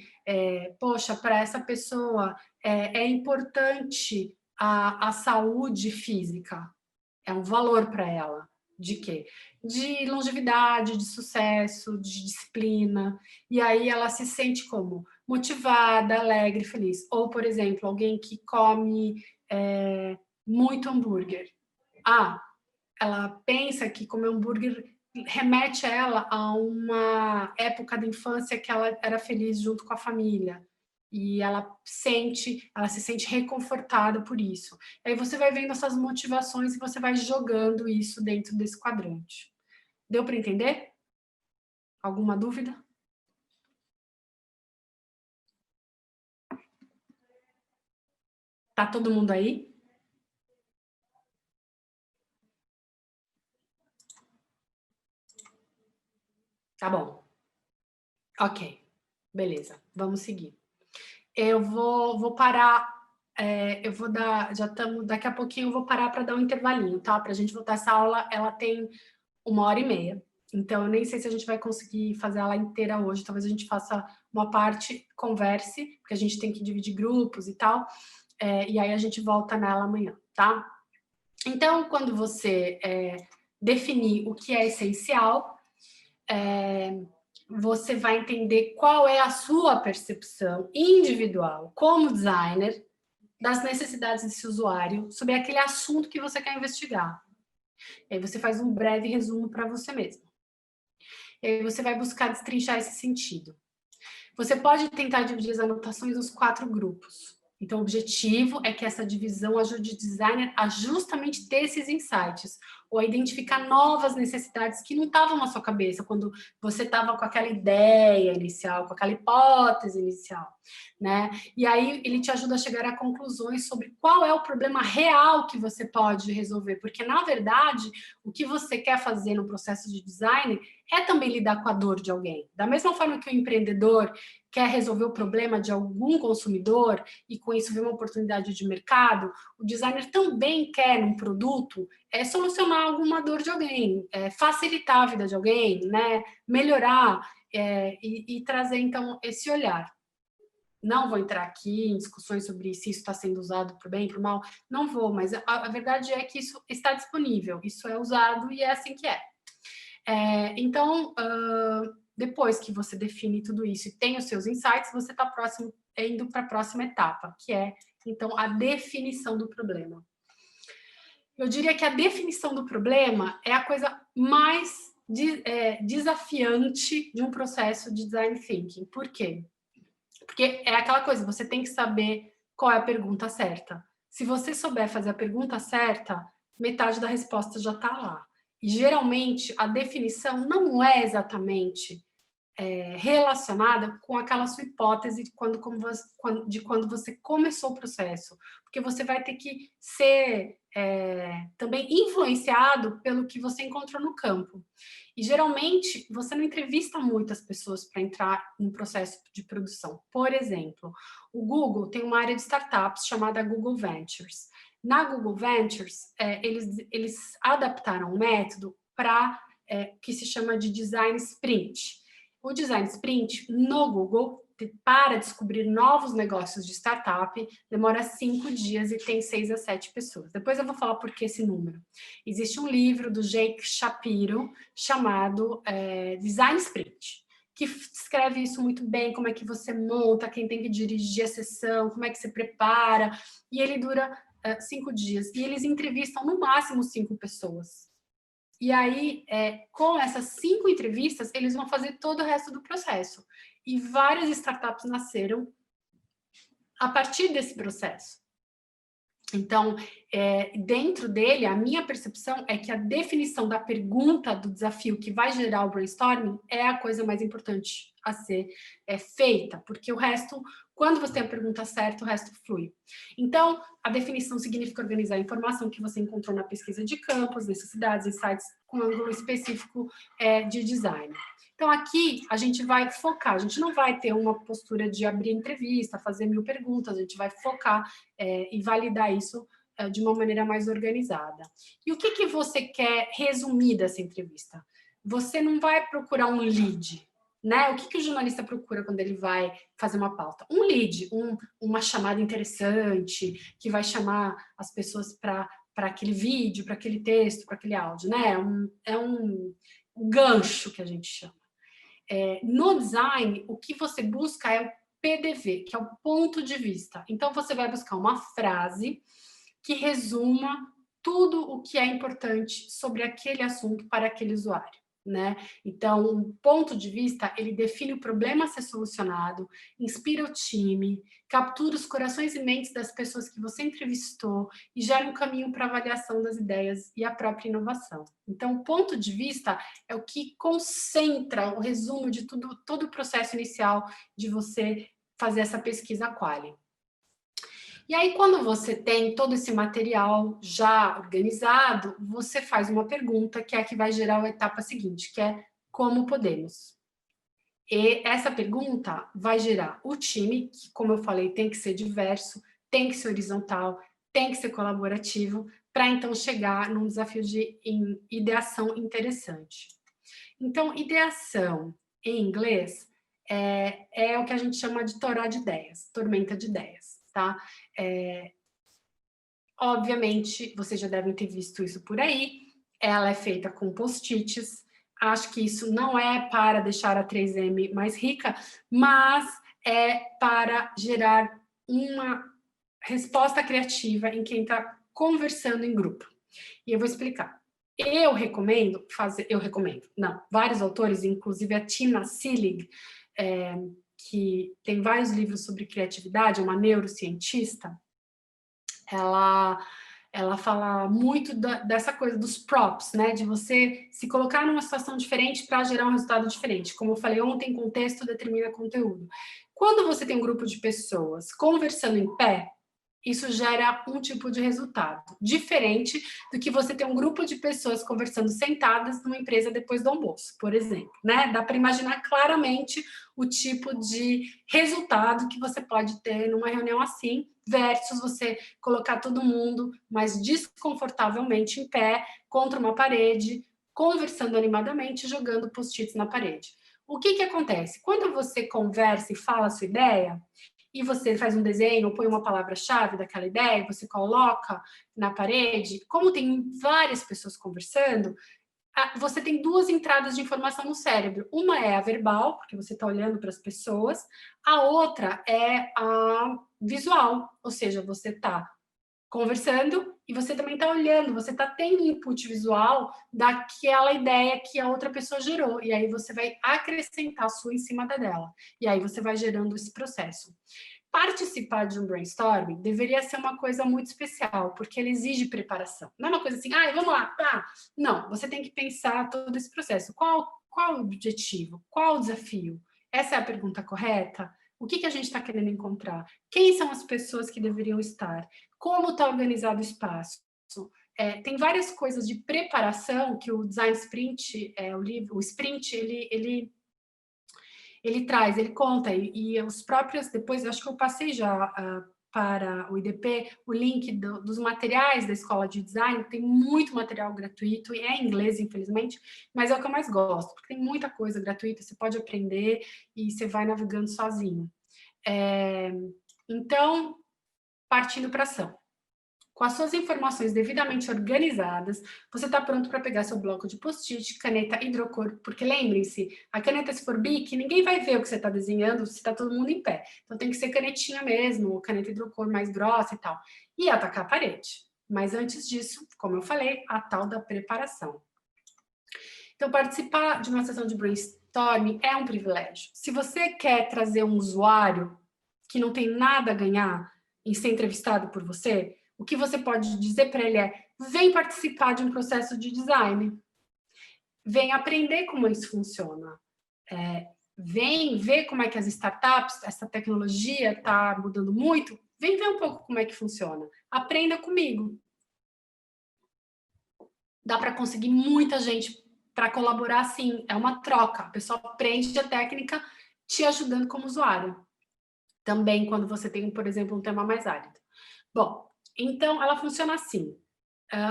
poxa, para essa pessoa é importante a saúde física, é um valor para ela. De quê? De longevidade, de sucesso, de disciplina. E aí ela se sente como motivada, alegre, feliz. Ou, por exemplo, alguém que come muito hambúrguer. Ela pensa que comer hambúrguer remete ela a uma época da infância que ela era feliz junto com a família. E ela se sente reconfortada por isso. Aí você vai vendo essas motivações e você vai jogando isso dentro desse quadrante. Deu para entender? Alguma dúvida? Tá todo mundo aí? Tá bom. Ok. Beleza. Vamos seguir. Eu vou parar, eu vou dar, daqui a pouquinho eu vou parar para dar um intervalinho, tá? Para a gente voltar essa aula, ela tem 1h30, então eu nem sei se a gente vai conseguir fazer ela inteira hoje, talvez a gente faça uma parte, converse, porque a gente tem que dividir grupos e tal, e aí a gente volta nela amanhã, tá? Então, quando você definir o que é essencial, você vai entender qual é a sua percepção individual como designer das necessidades desse usuário sobre aquele assunto que você quer investigar. E aí você faz um breve resumo para você mesmo. E aí você vai buscar destrinchar esse sentido. Você pode tentar dividir as anotações nos 4 grupos. Então, o objetivo é que essa divisão ajude o designer a justamente ter esses insights, ou a identificar novas necessidades que não estavam na sua cabeça, quando você estava com aquela ideia inicial, com aquela hipótese inicial, né? E aí ele te ajuda a chegar a conclusões sobre qual é o problema real que você pode resolver, porque, na verdade, o que você quer fazer no processo de design é também lidar com a dor de alguém. Da mesma forma que o empreendedor quer resolver o problema de algum consumidor e com isso ver uma oportunidade de mercado, o designer também quer, num produto, solucionar alguma dor de alguém, facilitar a vida de alguém, né? Melhorar e trazer, então, esse olhar. Não vou entrar aqui em discussões sobre se isso está sendo usado para o bem, para o mal, não vou, mas a verdade é que isso está disponível, isso é usado e é assim que é. Então, depois que você define tudo isso e tem os seus insights, você está indo para a próxima etapa, que é, então, a definição do problema. Eu diria que a definição do problema é a coisa mais desafiante de um processo de design thinking. Por quê? Porque é aquela coisa, você tem que saber qual é a pergunta certa. Se você souber fazer a pergunta certa, metade da resposta já está lá. E, geralmente, a definição não é exatamente relacionada com aquela sua hipótese de quando você começou o processo. Porque você vai ter que ser também influenciado pelo que você encontrou no campo. E, geralmente, você não entrevista muitas pessoas para entrar no processo de produção. Por exemplo, o Google tem uma área de startups chamada Google Ventures. Na Google Ventures, eles adaptaram um método que se chama de Design Sprint. O Design Sprint, no Google, para descobrir novos negócios de startup, demora 5 dias e tem 6 a 7 pessoas. Depois eu vou falar por que esse número. Existe um livro do Jake Shapiro chamado Design Sprint, que descreve isso muito bem, como é que você monta, quem tem que dirigir a sessão, como é que você prepara, e ele dura 5 dias. E eles entrevistam no máximo 5 pessoas. E aí, com essas 5 entrevistas, eles vão fazer todo o resto do processo. E várias startups nasceram a partir desse processo. Então, dentro dele, a minha percepção é que a definição da pergunta do desafio que vai gerar o brainstorming é a coisa mais importante a ser feita, porque o resto, quando você tem a pergunta certa, o resto flui. Então, a definição significa organizar a informação que você encontrou na pesquisa de campos, necessidades, insights, com um ângulo específico de design. Então, aqui, a gente vai focar, a gente não vai ter uma postura de abrir entrevista, fazer 1000 perguntas, a gente vai focar e validar isso de uma maneira mais organizada. E o que você quer resumir dessa entrevista? Você não vai procurar um lead, né? O que o jornalista procura quando ele vai fazer uma pauta? Um lead, uma chamada interessante, que vai chamar as pessoas para aquele vídeo, para aquele texto, para aquele áudio, né? É um gancho que a gente chama. No design, o que você busca é o PDV, que é o ponto de vista. Então, você vai buscar uma frase que resuma tudo o que é importante sobre aquele assunto para aquele usuário, né? Então, o ponto de vista, ele define o problema a ser solucionado, inspira o time, captura os corações e mentes das pessoas que você entrevistou e gera um caminho para a avaliação das ideias e a própria inovação. Então, o ponto de vista é o que concentra o resumo de todo o processo inicial de você fazer essa pesquisa quali. E aí, quando você tem todo esse material já organizado, você faz uma pergunta que é a que vai gerar a etapa seguinte, que é como podemos? E essa pergunta vai gerar o time, que, como eu falei, tem que ser diverso, tem que ser horizontal, tem que ser colaborativo, para então chegar num desafio de ideação interessante. Então, ideação em inglês é o que a gente chama de toró de ideias, tormenta de ideias, tá? Obviamente, vocês já devem ter visto isso por aí, ela é feita com post-its, acho que isso não é para deixar a 3M mais rica, mas é para gerar uma resposta criativa em quem está conversando em grupo. E eu vou explicar. Vários autores, inclusive a Tina Seelig, que tem vários livros sobre criatividade, é uma neurocientista, ela fala muito dessa coisa dos props, né? De você se colocar numa situação diferente para gerar um resultado diferente. Como eu falei ontem, contexto determina conteúdo. Quando você tem um grupo de pessoas conversando em pé, isso gera um tipo de resultado, diferente do que você ter um grupo de pessoas conversando sentadas numa empresa depois do almoço, por exemplo, né? Dá para imaginar claramente o tipo de resultado que você pode ter numa reunião assim, versus você colocar todo mundo mais desconfortavelmente em pé, contra uma parede, conversando animadamente, jogando post-its na parede. O que acontece? Quando você conversa e fala a sua ideia, e você faz um desenho ou põe uma palavra-chave daquela ideia, você coloca na parede, como tem várias pessoas conversando, você tem 2 entradas de informação no cérebro. Uma é a verbal, porque você está olhando para as pessoas, a outra é a visual, ou seja, você está conversando, e você também está olhando, você está tendo input visual daquela ideia que a outra pessoa gerou, e aí você vai acrescentar a sua em cima da dela, e aí você vai gerando esse processo. Participar de um brainstorming deveria ser uma coisa muito especial, porque ele exige preparação. Não é uma coisa assim, vamos lá, tá. Não, você tem que pensar todo esse processo. Qual o objetivo? Qual o desafio? Essa é a pergunta correta? O que a gente está querendo encontrar? Quem são as pessoas que deveriam estar? Como está organizado o espaço? Tem várias coisas de preparação que o Design Sprint, o Sprint, ele traz, ele conta, e os próprios, depois, acho que eu passei já para o IDP, o link dos materiais da Escola de Design, tem muito material gratuito, e é em inglês, infelizmente, mas é o que eu mais gosto, porque tem muita coisa gratuita, você pode aprender e você vai navegando sozinho. Então, partindo para ação. Com as suas informações devidamente organizadas, você está pronto para pegar seu bloco de post-it, caneta hidrocor, porque lembrem-se, a caneta se for Bic, ninguém vai ver o que você está desenhando se está todo mundo em pé. Então tem que ser canetinha mesmo, caneta hidrocor mais grossa e tal. E atacar a parede. Mas antes disso, como eu falei, a tal da preparação. Então participar de uma sessão de brainstorming é um privilégio. Se você quer trazer um usuário que não tem nada a ganhar em ser entrevistado por você, o que você pode dizer para ele é: vem participar de um processo de design, vem aprender como isso funciona, vem ver como é que as startups, essa tecnologia está mudando muito, vem ver um pouco como é que funciona, aprenda comigo. Dá para conseguir muita gente para colaborar, sim, é uma troca, a pessoa aprende a técnica te ajudando como usuário. Também quando você tem, por exemplo, um tema mais árido. Bom, então, ela funciona assim.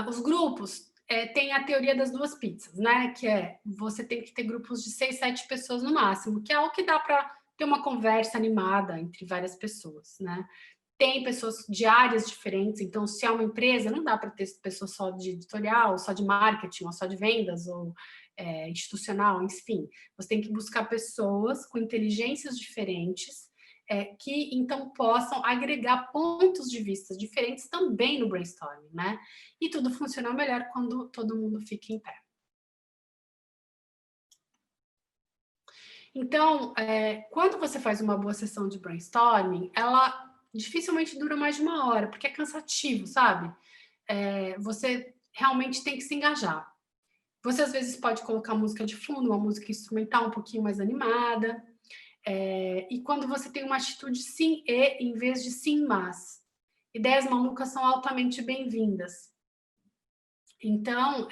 Os grupos têm a teoria das 2 pizzas, né? Que você tem que ter grupos de 6, 7 pessoas no máximo, que é o que dá para ter uma conversa animada entre várias pessoas, né? Tem pessoas de áreas diferentes, então, se é uma empresa, não dá para ter pessoas só de editorial, só de marketing, ou só de vendas, ou institucional, enfim. Você tem que buscar pessoas com inteligências diferentes, que, então, possam agregar pontos de vista diferentes também no brainstorming, né? E tudo funciona melhor quando todo mundo fica em pé. Então, quando você faz uma boa sessão de brainstorming, ela dificilmente dura mais de 1 hora, porque é cansativo, sabe? Você realmente tem que se engajar. Você, às vezes, pode colocar música de fundo, uma música instrumental um pouquinho mais animada, e quando você tem uma atitude sim e em vez de sim mas. Ideias malucas são altamente bem-vindas. Então,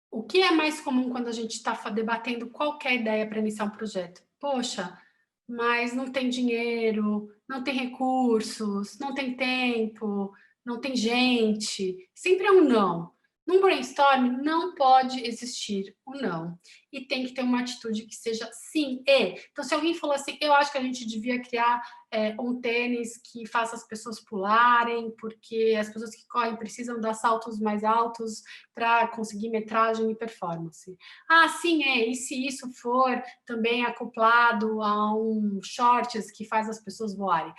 o que é mais comum quando a gente está debatendo qualquer ideia para iniciar um projeto? Poxa, mas não tem dinheiro, não tem recursos, não tem tempo, não tem gente. Sempre é um não. Num brainstorming, não pode existir o não. E tem que ter uma atitude que seja sim e. Então, se alguém falou assim, eu acho que a gente devia criar um tênis que faça as pessoas pularem, porque as pessoas que correm precisam dar saltos mais altos para conseguir metragem e performance. Sim, e se isso for também acoplado a um shorts que faz as pessoas voarem?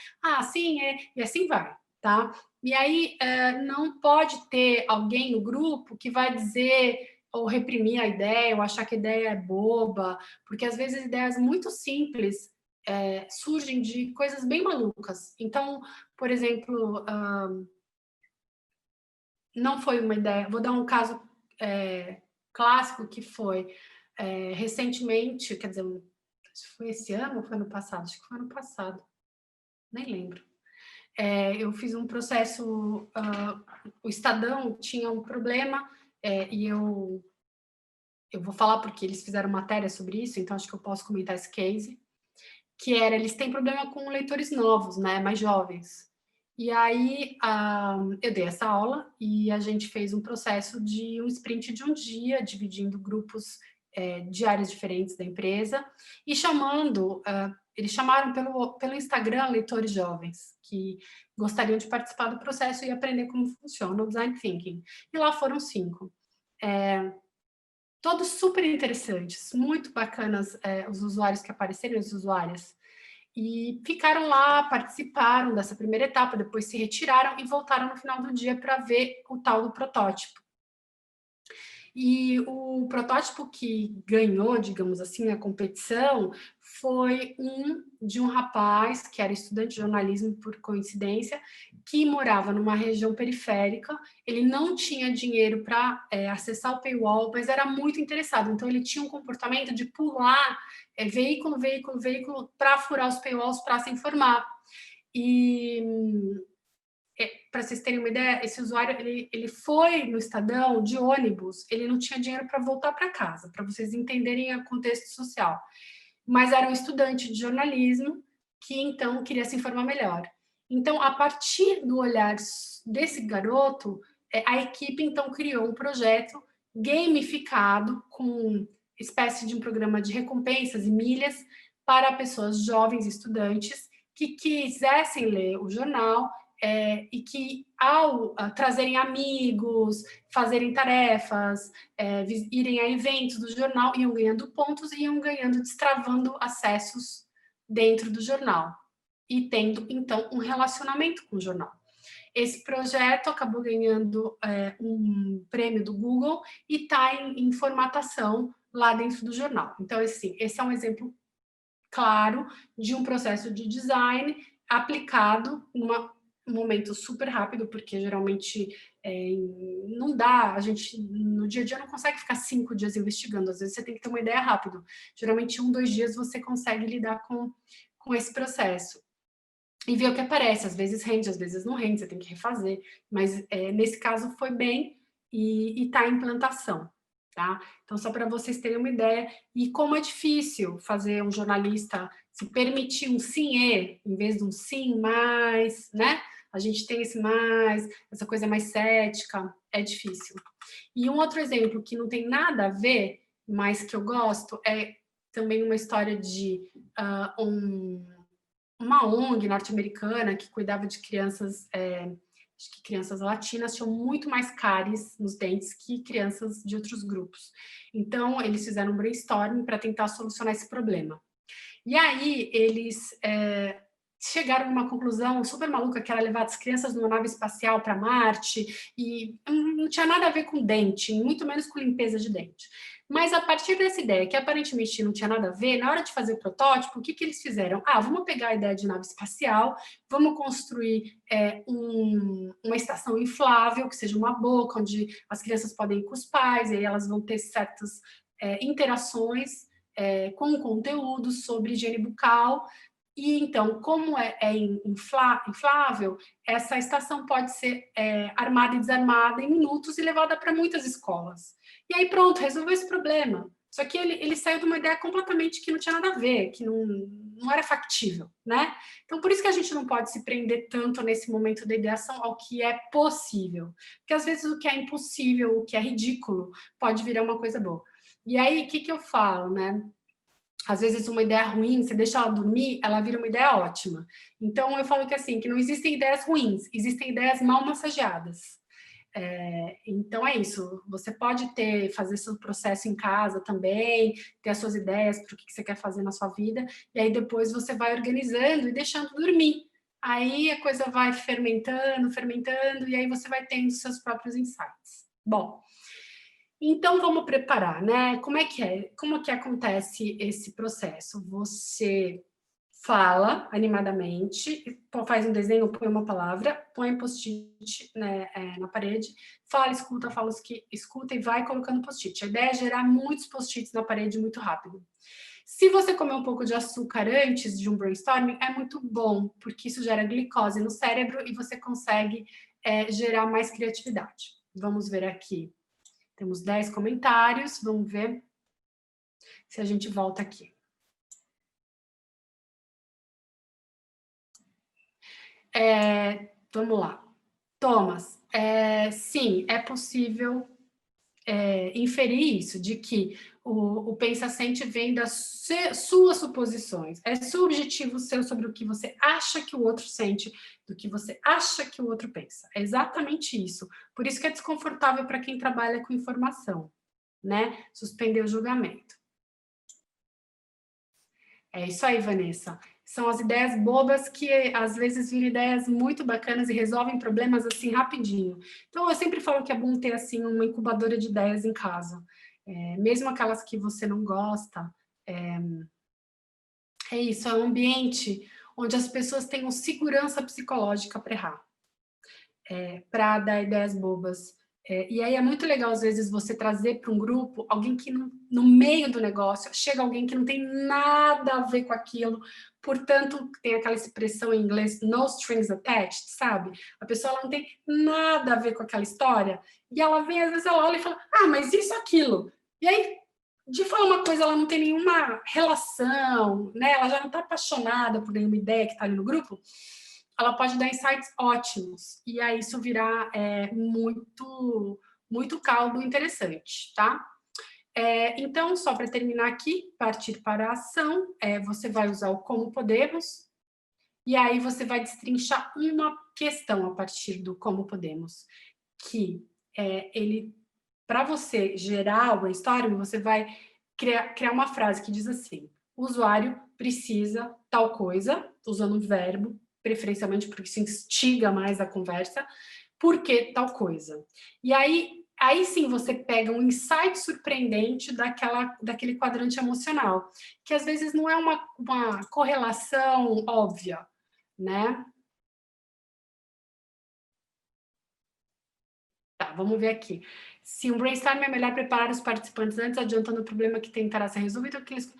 Sim, e assim vai, tá? E aí, não pode ter alguém no grupo que vai dizer ou reprimir a ideia, ou achar que a ideia é boba, porque às vezes ideias muito simples surgem de coisas bem malucas. Então, por exemplo, não foi uma ideia... Vou dar um caso clássico que foi recentemente, quer dizer, foi esse ano ou foi ano passado? Acho que foi ano passado, nem lembro. Eu fiz um processo, o Estadão tinha um problema, e eu vou falar porque eles fizeram matéria sobre isso, então acho que eu posso comentar esse case, que eles têm problema com leitores novos, né, mais jovens. E aí eu dei essa aula e a gente fez um processo de um sprint de um dia, dividindo grupos de áreas diferentes da empresa e chamando... Eles chamaram pelo Instagram leitores jovens que gostariam de participar do processo e aprender como funciona o Design Thinking. E lá foram 5. Todos super interessantes, muito bacanas os usuários que apareceram, as usuárias. e ficaram lá, participaram dessa primeira etapa, depois se retiraram e voltaram no final do dia para ver o tal do protótipo. E o protótipo que ganhou, digamos assim, a competição foi de um rapaz que era estudante de jornalismo por coincidência, que morava numa região periférica, ele não tinha dinheiro para acessar o paywall, mas era muito interessado, então ele tinha um comportamento de pular veículo, para furar os paywalls, para se informar. E para vocês terem uma ideia, esse usuário ele foi no Estadão de ônibus, ele não tinha dinheiro para voltar para casa, para vocês entenderem o contexto social. Mas era um estudante de jornalismo que então queria se informar melhor. Então, a partir do olhar desse garoto, a equipe então criou um projeto gamificado com espécie de um programa de recompensas e milhas para pessoas jovens, estudantes, que quisessem ler o jornal e que, ao trazerem amigos, fazerem tarefas, irem a eventos do jornal, iam ganhando pontos e iam ganhando, destravando acessos dentro do jornal e tendo, então, um relacionamento com o jornal. Esse projeto acabou ganhando um prêmio do Google e está em formatação lá dentro do jornal. Então, assim, esse é um exemplo claro de um processo de design aplicado num momento super rápido, porque geralmente não dá, a gente no dia a dia não consegue ficar 5 dias investigando, às vezes você tem que ter uma ideia rápido. Geralmente 1, 2 dias você consegue lidar com esse processo. E ver o que aparece, às vezes rende, às vezes não rende, você tem que refazer, mas nesse caso foi bem e está em implantação. Tá? Então, só para vocês terem uma ideia, e como é difícil fazer um jornalista se permitir um sim-e, em vez de um sim mais, né? A gente tem esse mais, essa coisa mais cética, é difícil. E um outro exemplo que não tem nada a ver, mas que eu gosto, é também uma história de uma ONG norte-americana que cuidava de crianças... acho que crianças latinas tinham muito mais cáries nos dentes que crianças de outros grupos. Então, eles fizeram um brainstorming para tentar solucionar esse problema. E aí, eles chegaram a uma conclusão super maluca, que era levar as crianças numa nave espacial para Marte, e não tinha nada a ver com dente, muito menos com limpeza de dente. Mas, a partir dessa ideia, que aparentemente não tinha nada a ver, na hora de fazer o protótipo, o que eles fizeram? Vamos pegar a ideia de nave espacial, vamos construir uma estação inflável, que seja uma boca, onde as crianças podem ir com os pais, e aí elas vão ter certas interações com o conteúdo sobre higiene bucal. E, então, como é inflável, essa estação pode ser armada e desarmada em minutos e levada para muitas escolas. E aí, pronto, resolveu esse problema. Só que ele saiu de uma ideia completamente que não tinha nada a ver, que não era factível, né? Então, por isso que a gente não pode se prender tanto nesse momento da ideação ao que é possível. Porque, às vezes, o que é impossível, o que é ridículo, pode virar uma coisa boa. E aí, o que eu falo, né? Às vezes uma ideia ruim, você deixa ela dormir, ela vira uma ideia ótima. Então, eu falo que assim, que não existem ideias ruins, existem ideias mal massageadas. Então, é isso. Você pode fazer seu processo em casa também, ter as suas ideias para o que você quer fazer na sua vida, e aí depois você vai organizando e deixando dormir. Aí a coisa vai fermentando, e aí você vai tendo seus próprios insights. Bom, então, vamos preparar, né? Como que acontece esse processo? Você fala animadamente, faz um desenho, põe uma palavra, põe post-it, né, na parede, fala, escuta e vai colocando post-it. A ideia é gerar muitos post-its na parede muito rápido. Se você comer um pouco de açúcar antes de um brainstorming, é muito bom, porque isso gera glicose no cérebro e você consegue gerar mais criatividade. Vamos ver aqui. Temos 10 comentários, vamos ver se a gente volta aqui. Vamos lá. Thomas, sim, é possível inferir isso, de que o pensa-sente vem das suas suposições. É subjetivo seu sobre o que você acha que o outro sente, do que você acha que o outro pensa. É exatamente isso. Por isso que é desconfortável para quem trabalha com informação, né? Suspender o julgamento. É isso aí, Vanessa. São as ideias bobas que, às vezes, viram ideias muito bacanas e resolvem problemas, assim, rapidinho. Então, eu sempre falo que é bom ter, assim, uma incubadora de ideias em casa. Mesmo aquelas que você não gosta, é isso, é um ambiente onde as pessoas tenham segurança psicológica para errar, para dar ideias bobas. E aí é muito legal, às vezes, você trazer para um grupo alguém que, no meio do negócio, chega alguém que não tem nada a ver com aquilo, portanto, tem aquela expressão em inglês, no strings attached, sabe? A pessoa ela não tem nada a ver com aquela história, e ela vem, às vezes, ela olha e fala, mas isso, aquilo. E aí, de falar uma coisa, ela não tem nenhuma relação, né? Ela já não está apaixonada por nenhuma ideia que está ali no grupo, ela pode dar insights ótimos, e aí isso virar muito, muito caldo interessante, tá? Então, só para terminar aqui, partir para a ação, você vai usar o como podemos, e aí você vai destrinchar uma questão a partir do como podemos, que ele, para você gerar o brainstorming, você vai criar uma frase que diz assim, o usuário precisa tal coisa, usando um verbo, preferencialmente porque isso instiga mais a conversa, por que tal coisa? E aí sim você pega um insight surpreendente daquele quadrante emocional, que às vezes não é uma correlação óbvia, né? Tá, vamos ver aqui. Se um brainstorm é melhor preparar os participantes antes, adiantando o problema que tentará ser resolvido, que eles...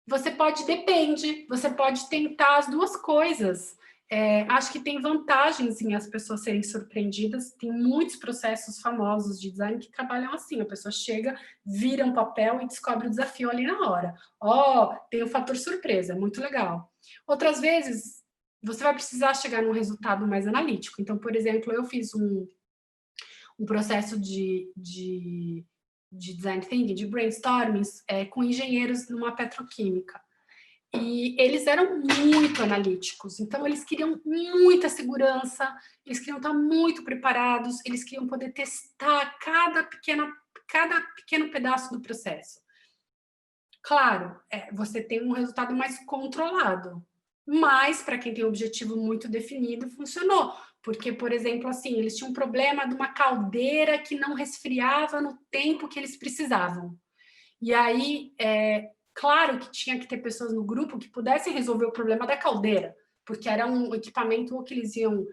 Você pode tentar as duas coisas. Acho que tem vantagens em as pessoas serem surpreendidas. Tem muitos processos famosos de design que trabalham assim. A pessoa chega, vira um papel e descobre o desafio ali na hora. Tem o fator surpresa, muito legal. Outras vezes, você vai precisar chegar num resultado mais analítico. Então, por exemplo, eu fiz um processo de design thinking, de brainstorming, com engenheiros numa petroquímica. E eles eram muito analíticos, então eles queriam muita segurança, eles queriam estar muito preparados, eles queriam poder testar cada pequeno pedaço do processo. Claro, você tem um resultado mais controlado, mas para quem tem um objetivo muito definido, funcionou. Porque, por exemplo, assim, eles tinham um problema de uma caldeira que não resfriava no tempo que eles precisavam. E aí, claro que tinha que ter pessoas no grupo que pudessem resolver o problema da caldeira, porque era um equipamento que eles iam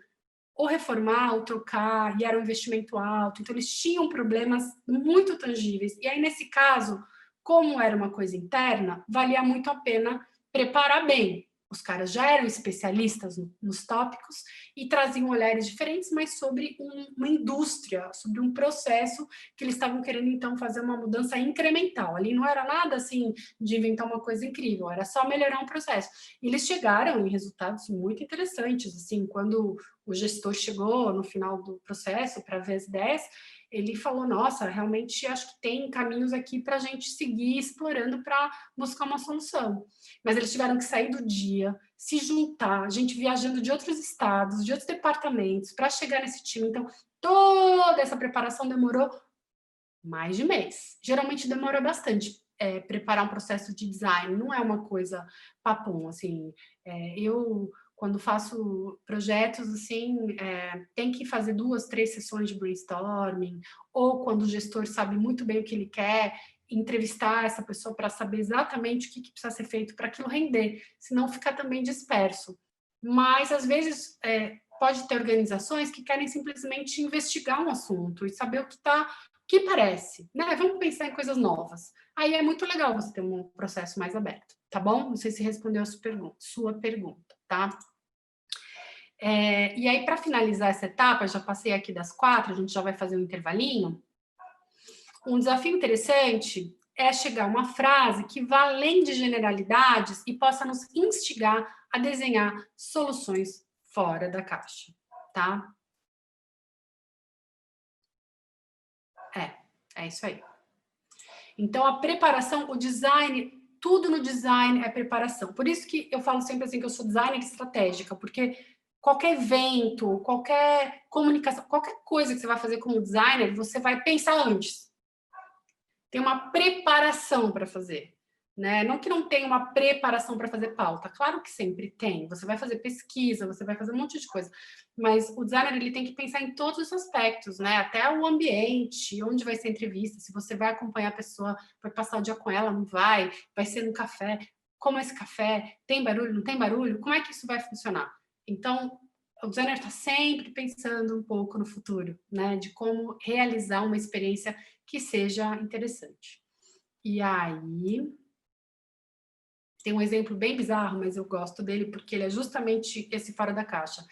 ou reformar ou trocar, e era um investimento alto. Então, eles tinham problemas muito tangíveis. E aí, nesse caso, como era uma coisa interna, valia muito a pena preparar bem. Os caras já eram especialistas nos tópicos e traziam olhares diferentes, mas sobre uma indústria, sobre um processo que eles estavam querendo, então, fazer uma mudança incremental. Ali não era nada, assim, de inventar uma coisa incrível, era só melhorar um processo. E eles chegaram em resultados muito interessantes, assim, quando o gestor chegou no final do processo para ver as ideias, ele falou, nossa, realmente acho que tem caminhos aqui para a gente seguir explorando para buscar uma solução. Mas eles tiveram que sair do dia, se juntar, gente viajando de outros estados, de outros departamentos, para chegar nesse time. Então, toda essa preparação demorou mais de mês. Geralmente demora bastante preparar um processo de design, não é uma coisa papum, assim. Eu... Quando faço projetos, assim, tem que fazer 2, 3 sessões de brainstorming, ou quando o gestor sabe muito bem o que ele quer, entrevistar essa pessoa para saber exatamente o que precisa ser feito para aquilo render, senão fica também disperso. Mas, às vezes, pode ter organizações que querem simplesmente investigar um assunto e saber o que parece, né? Vamos pensar em coisas novas. Aí é muito legal você ter um processo mais aberto, tá bom? Não sei se respondeu a sua pergunta, tá? E aí, para finalizar essa etapa, já passei aqui das 4, a gente já vai fazer um intervalinho. Um desafio interessante é chegar a uma frase que vá além de generalidades e possa nos instigar a desenhar soluções fora da caixa, tá? É isso aí. Então, a preparação, o design, tudo no design é preparação. Por isso que eu falo sempre assim que eu sou designer estratégica, porque qualquer evento, qualquer comunicação, qualquer coisa que você vai fazer como designer, você vai pensar antes. Tem uma preparação para fazer. né? Não que não tenha uma preparação para fazer pauta, claro que sempre tem. Você vai fazer pesquisa, você vai fazer um monte de coisa, mas o designer ele tem que pensar em todos os aspectos, né? Até o ambiente, onde vai ser a entrevista, se você vai acompanhar a pessoa, vai passar o dia com ela, não vai ser no café, como é esse café, tem barulho, não tem barulho, como é que isso vai funcionar? Então, o designer está sempre pensando um pouco no futuro, né? De como realizar uma experiência que seja interessante. E aí, tem um exemplo bem bizarro, mas eu gosto dele porque ele é justamente esse fora da caixa.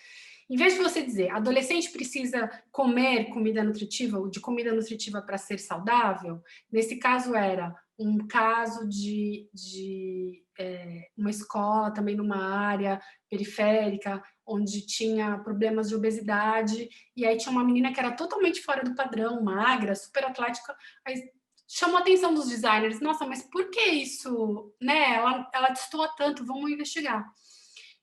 Em vez de você dizer, adolescente precisa comer comida nutritiva ou de comida nutritiva para ser saudável, nesse caso era um caso de uma escola também numa área periférica, onde tinha problemas de obesidade, e aí tinha uma menina que era totalmente fora do padrão, magra, super atlética, aí chamou a atenção dos designers. Nossa, mas por que isso? Né? Ela destoa tanto, vamos investigar.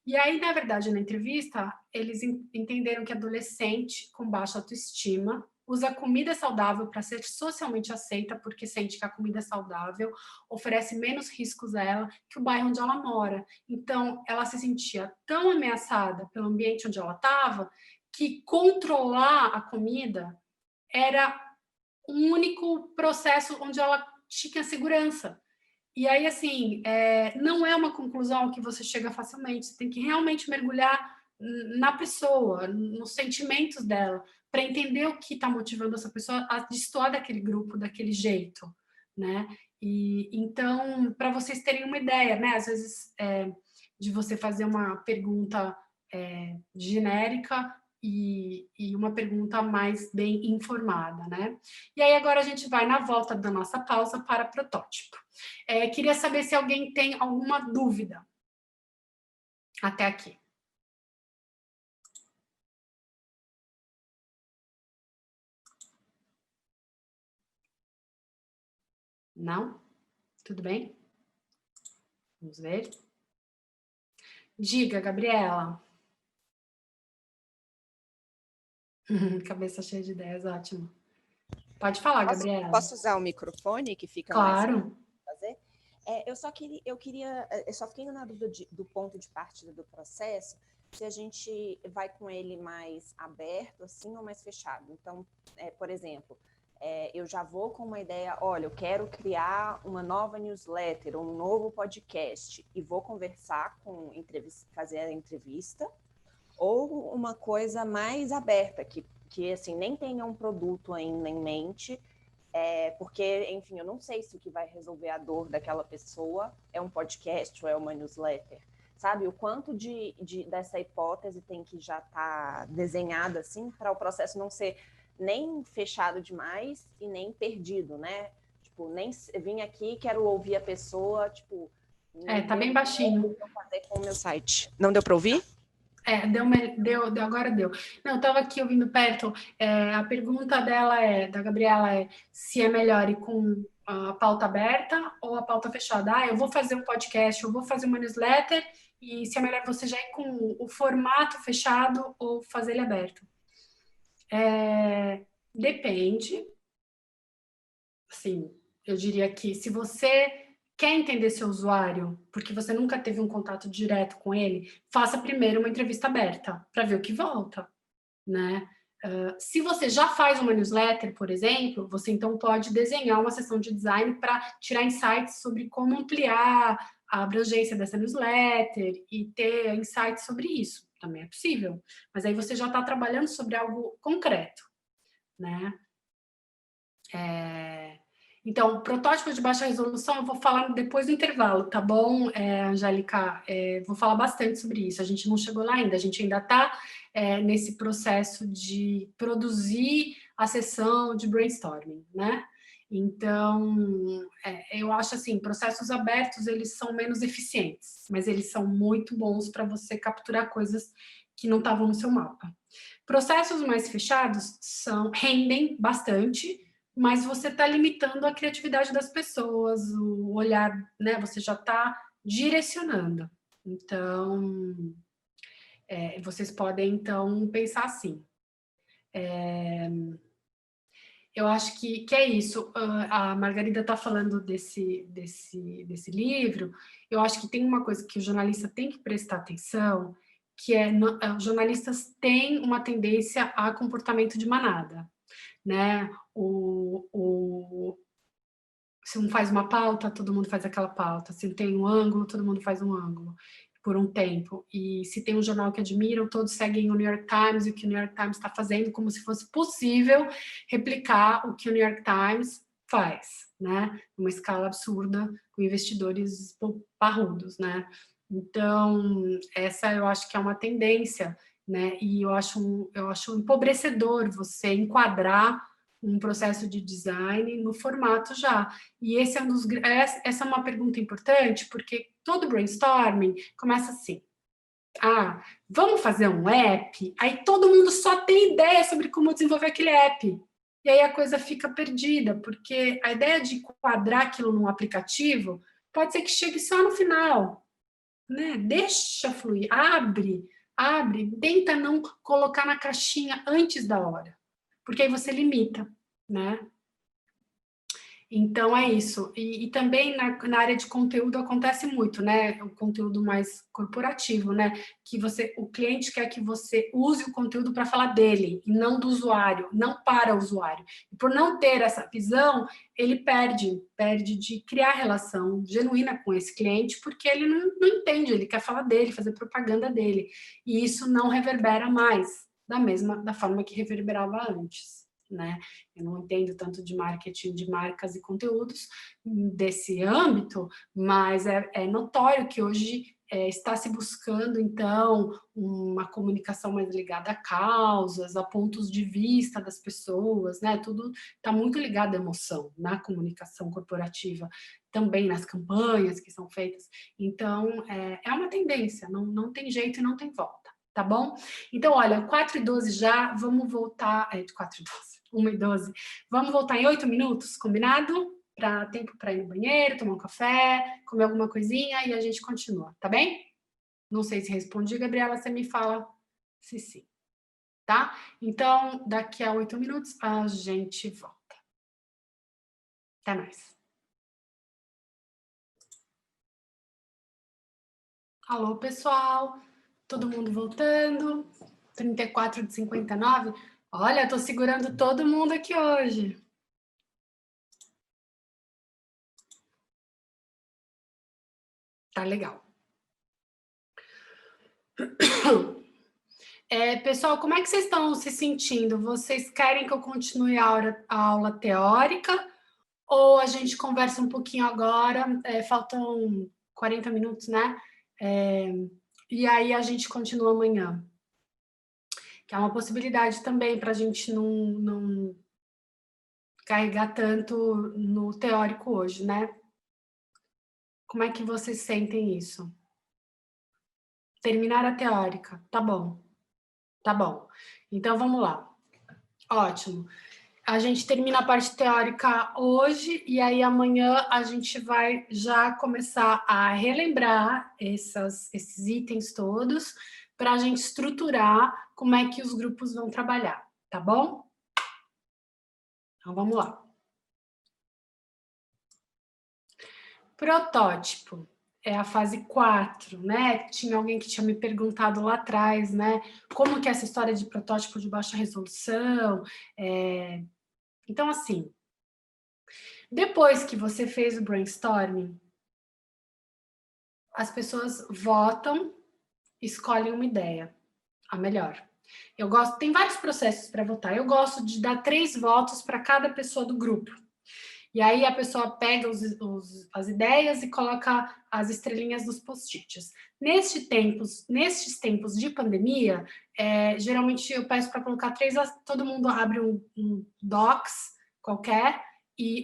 E aí, na verdade, na entrevista, eles entenderam que adolescente com baixa autoestima usa comida saudável para ser socialmente aceita, porque sente que a comida saudável oferece menos riscos a ela que o bairro onde ela mora. Então, ela se sentia tão ameaçada pelo ambiente onde ela estava, que controlar a comida era um único processo onde ela tinha segurança. E aí, assim, não é uma conclusão que você chega facilmente, você tem que realmente mergulhar na pessoa, nos sentimentos dela, para entender o que está motivando essa pessoa a destoar daquele grupo, daquele jeito, né? E então, para vocês terem uma ideia, né? Às vezes, de você fazer uma pergunta genérica e uma pergunta mais bem informada, né? E aí agora a gente vai na volta da nossa pausa para protótipo. Queria saber se alguém tem alguma dúvida até aqui. Não? Tudo bem? Vamos ver. Diga, Gabriela. Cabeça cheia de ideias, ótimo. Pode falar, Gabriela. Posso usar o microfone que fica claro. mais fácil de fazer? Eu só fiquei na dúvida do ponto de partida do processo, se a gente vai com ele mais aberto, assim, ou mais fechado. Então, por exemplo, eu já vou com uma ideia, olha, eu quero criar uma nova newsletter, um novo podcast, e vou conversar fazer a entrevista, ou uma coisa mais aberta, que assim, nem tenha um produto ainda em mente, porque, enfim, eu não sei se o que vai resolver a dor daquela pessoa é um podcast ou é uma newsletter, sabe? O quanto dessa hipótese tem que já estar desenhada, assim, para o processo não ser nem fechado demais e nem perdido, né? Tipo, nem vim aqui, quero ouvir a pessoa, tipo... Tá bem baixinho. Vou fazer com o meu site. Não deu para ouvir? Agora deu. Não, eu estava aqui ouvindo perto. A pergunta da Gabriela se é melhor ir com a pauta aberta ou a pauta fechada. Eu vou fazer um podcast, eu vou fazer uma newsletter, e se é melhor você já ir com o formato fechado ou fazer ele aberto. Depende. Assim, eu diria que se você quer entender seu usuário, porque você nunca teve um contato direto com ele, faça primeiro uma entrevista aberta, para ver o que volta, né? Se você já faz uma newsletter, por exemplo, você então pode desenhar uma sessão de design para tirar insights sobre como ampliar a abrangência dessa newsletter e ter insights sobre isso. Também é possível. Mas aí você já está trabalhando sobre algo concreto, né? Então, protótipo de baixa resolução eu vou falar depois do intervalo, tá bom, Angélica? Vou falar bastante sobre isso, a gente não chegou lá ainda, a gente ainda está nesse processo de produzir a sessão de brainstorming, né? Então, eu acho assim, processos abertos, eles são menos eficientes, mas eles são muito bons para você capturar coisas que não estavam no seu mapa. Processos mais fechados rendem bastante, mas você está limitando a criatividade das pessoas, o olhar, né? Você já está direcionando. Então, vocês podem, então, pensar assim. eu acho que é isso. A Margarida está falando desse livro. Eu acho que tem uma coisa que o jornalista tem que prestar atenção, que os jornalistas têm uma tendência a comportamento de manada, né? Se um faz uma pauta, todo mundo faz aquela pauta. Se tem um ângulo, todo mundo faz um ângulo, por um tempo. E se tem um jornal que admiram, todos seguem o New York Times e o que o New York Times está fazendo, como se fosse possível replicar o que o New York Times faz, né? Uma escala absurda, com investidores parrudos, né? Então, essa eu acho que é uma tendência, né? E eu acho empobrecedor você enquadrar um processo de design no formato já. E essa é uma pergunta importante, porque todo brainstorming começa assim: vamos fazer um app? Aí todo mundo só tem ideia sobre como desenvolver aquele app. E aí a coisa fica perdida, porque a ideia de enquadrar aquilo num aplicativo pode ser que chegue só no final, né? Deixa fluir, abre, tenta não colocar na caixinha antes da hora, porque aí você limita, né? Então, é isso. E também na área de conteúdo acontece muito, né? O conteúdo mais corporativo, né? Que o cliente quer que você use o conteúdo para falar dele, e não do usuário, não para o usuário. E por não ter essa visão, ele perde de criar relação genuína com esse cliente, porque ele não entende, ele quer falar dele, fazer propaganda dele. E isso não reverbera mais da forma que reverberava antes, né? Eu não entendo tanto de marketing de marcas e conteúdos desse âmbito, mas é notório que hoje está se buscando, então, uma comunicação mais ligada a causas, a pontos de vista das pessoas, né? Tudo está muito ligado à emoção na comunicação corporativa, também nas campanhas que são feitas. Então, é uma tendência, não tem jeito e não tem volta, tá bom? Então, olha, 4h12 já, vamos voltar... 4h12. 1h12. Vamos voltar em 8 minutos, combinado? Para tempo para ir no banheiro, tomar um café, comer alguma coisinha e a gente continua, tá bem? Não sei se respondi, Gabriela, você me fala se sim, tá? Então, daqui a 8 minutos a gente volta. Até mais. Alô, pessoal? Todo mundo voltando? 34 de 59? Olha, eu tô segurando todo mundo aqui hoje. Tá legal. Pessoal, como é que vocês estão se sentindo? Vocês querem que eu continue a aula teórica ou a gente conversa um pouquinho agora? Faltam 40 minutos, né? E aí a gente continua amanhã. Que é uma possibilidade também para a gente não carregar tanto no teórico hoje, né? Como é que vocês sentem isso? Terminar a teórica, tá bom. Tá bom. Então, vamos lá. Ótimo. A gente termina a parte teórica hoje e aí amanhã a gente vai já começar a relembrar esses itens todos para a gente estruturar como é que os grupos vão trabalhar, tá bom? Então, vamos lá. Protótipo. É a fase 4, né? Tinha alguém que tinha me perguntado lá atrás, né? Como que é essa história de protótipo de baixa resolução? Então, assim, depois que você fez o brainstorming, as pessoas votam, escolhem uma ideia, a melhor. Tem vários processos para votar. Eu gosto de dar 3 votos para cada pessoa do grupo. E aí a pessoa pega as ideias e coloca as estrelinhas dos post-its. Nestes tempos de pandemia, geralmente eu peço para colocar 3, todo mundo abre um docs qualquer,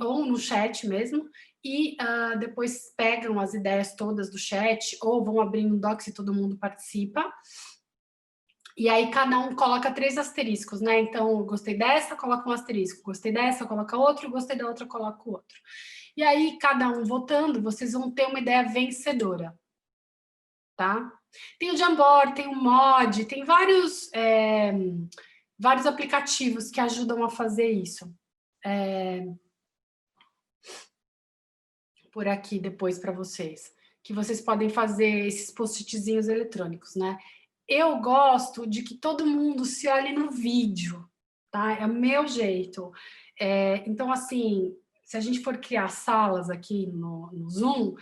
ou no chat mesmo, e depois pegam as ideias todas do chat, ou vão abrir um docs e todo mundo participa. E aí cada um coloca 3 asteriscos, né? Então, gostei dessa, coloca um asterisco. Gostei dessa, coloca outro. Gostei da outra, coloca o outro. E aí, cada um votando, vocês vão ter uma ideia vencedora, tá? Tem o Jamboard, tem o Mod, tem vários aplicativos que ajudam a fazer isso. por aqui depois para vocês, que vocês podem fazer esses post-itzinhos eletrônicos, né? Eu gosto de que todo mundo se olhe no vídeo, tá? É o meu jeito. Então, assim, se a gente for criar salas aqui no Zoom,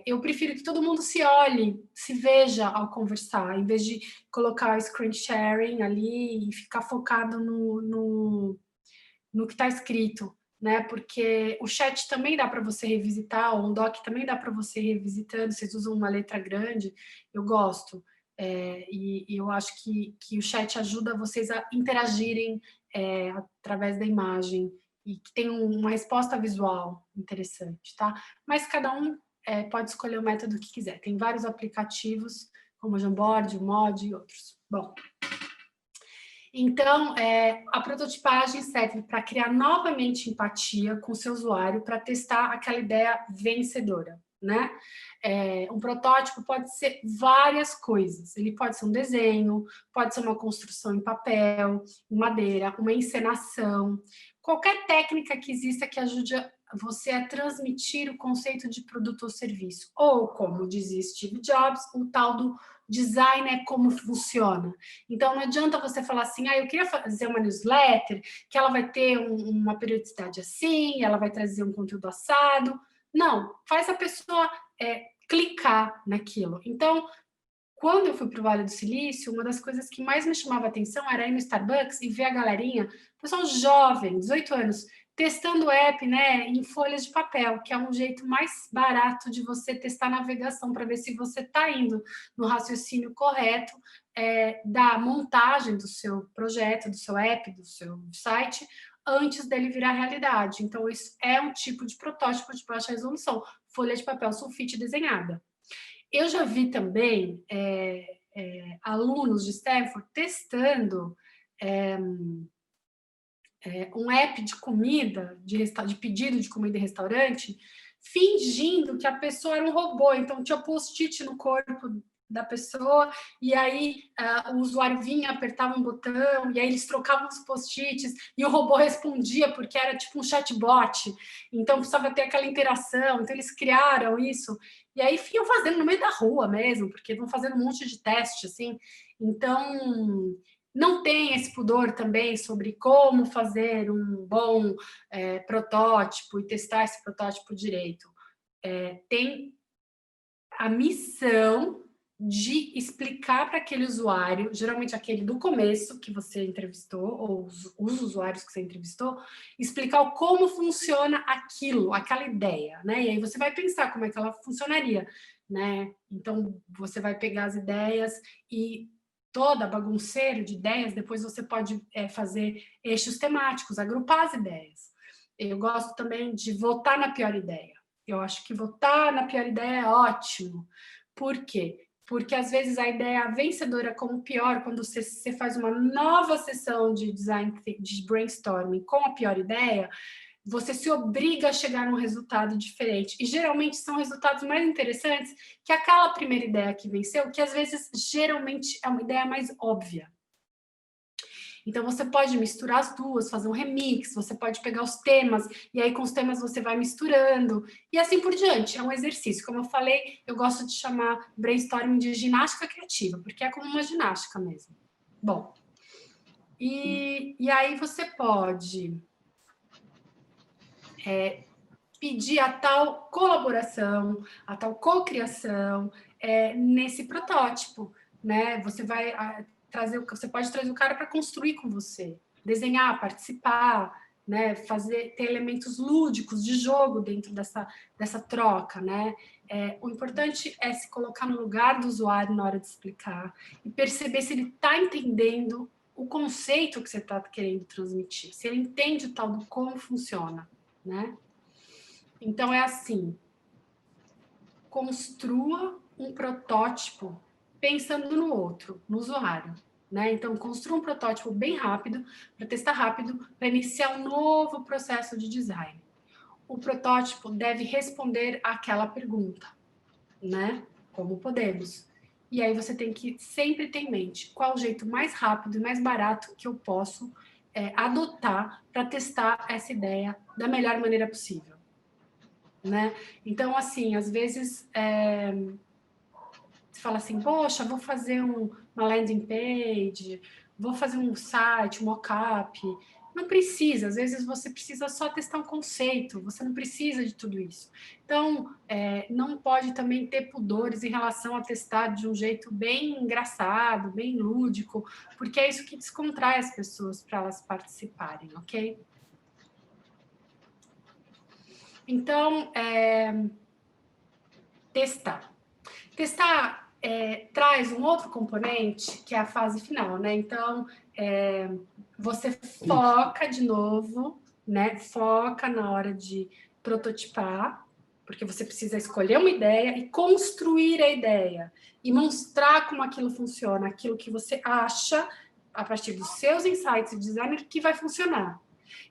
eu prefiro que todo mundo se olhe, se veja ao conversar, em vez de colocar o screen sharing ali e ficar focado no que está escrito, né? Porque o chat também dá para você revisitar, ou um doc também dá para você ir revisitando, vocês usam uma letra grande, eu gosto. E eu acho que o chat ajuda vocês a interagirem através da imagem e que tem uma resposta visual interessante, tá? Mas cada um pode escolher o método que quiser. Tem vários aplicativos, como o Jamboard, o Mod e outros. Bom, então, a prototipagem serve para criar novamente empatia com o seu usuário para testar aquela ideia vencedora, né? Um protótipo pode ser várias coisas. Ele pode ser um desenho, pode ser uma construção em papel, em madeira, uma encenação, qualquer técnica que exista que ajude você a transmitir o conceito de produto ou serviço. Ou, como dizia Steve Jobs, o tal do design é como funciona. Então, não adianta você falar assim, eu queria fazer uma newsletter, que ela vai ter uma periodicidade assim, ela vai trazer um conteúdo assado. Não, faz a pessoa clicar naquilo. Então, quando eu fui para o Vale do Silício, uma das coisas que mais me chamava a atenção era ir no Starbucks e ver a galerinha, pessoal jovem, 18 anos, testando o app, né, em folhas de papel, que é um jeito mais barato de você testar a navegação, para ver se você está indo no raciocínio correto da montagem do seu projeto, do seu app, do seu site, antes dele virar realidade. Então, isso é um tipo de protótipo de baixa resolução, folha de papel sulfite desenhada. Eu já vi também alunos de Stanford testando um app de comida, de pedido de comida em restaurante, fingindo que a pessoa era um robô. Então, tinha post-it no corpo da pessoa, e aí o usuário vinha, apertava um botão, e aí eles trocavam os post-its, e o robô respondia, porque era tipo um chatbot, então precisava ter aquela interação, então eles criaram isso, e aí iam fazendo no meio da rua mesmo, porque vão fazendo um monte de teste, assim, então não tem esse pudor também sobre como fazer um bom protótipo e testar esse protótipo direito. Tem a missão de explicar para aquele usuário, geralmente aquele do começo que você entrevistou, ou os usuários que você entrevistou, explicar como funciona aquilo, aquela ideia, né? E aí você vai pensar como é que ela funcionaria, né? Então, você vai pegar as ideias e toda bagunceiro de ideias, depois você pode fazer eixos temáticos, agrupar as ideias. Eu gosto também de votar na pior ideia. Eu acho que votar na pior ideia é ótimo. Por quê? Porque, às vezes, a ideia vencedora como pior, quando você faz uma nova sessão de design, de brainstorming com a pior ideia, você se obriga a chegar num resultado diferente. E, geralmente, são resultados mais interessantes que aquela primeira ideia que venceu, que, às vezes, geralmente é uma ideia mais óbvia. Então, você pode misturar as duas, fazer um remix, você pode pegar os temas, e aí com os temas você vai misturando, e assim por diante. É um exercício. Como eu falei, eu gosto de chamar brainstorming de ginástica criativa, porque é como uma ginástica mesmo. Bom, e aí você pode pedir a tal colaboração, a tal cocriação nesse protótipo, né? Você pode trazer o cara para construir com você, desenhar, participar, né? Ter elementos lúdicos de jogo dentro dessa troca, né? O importante é se colocar no lugar do usuário na hora de explicar e perceber se ele está entendendo o conceito que você está querendo transmitir, se ele entende o tal do como funciona, né? Então, é assim, construa um protótipo pensando no outro, no usuário, né? Então, construa um protótipo bem rápido, para testar rápido, para iniciar um novo processo de design. O protótipo deve responder àquela pergunta, né? Como podemos? E aí você tem que sempre ter em mente qual o jeito mais rápido e mais barato que eu posso adotar para testar essa ideia da melhor maneira possível, né? Então, assim, às vezes você fala assim, poxa, vou fazer uma landing page, vou fazer um site, um mock-up. Não precisa, às vezes você precisa só testar um conceito, você não precisa de tudo isso. Então, não pode também ter pudores em relação a testar de um jeito bem engraçado, bem lúdico, porque é isso que descontrai as pessoas para elas participarem, ok? Então, testar. Testar traz um outro componente, que é a fase final, né? Então, você foca de novo, né? Foca na hora de prototipar, porque você precisa escolher uma ideia e construir a ideia e mostrar como aquilo funciona, aquilo que você acha, a partir dos seus insights de designer, que vai funcionar.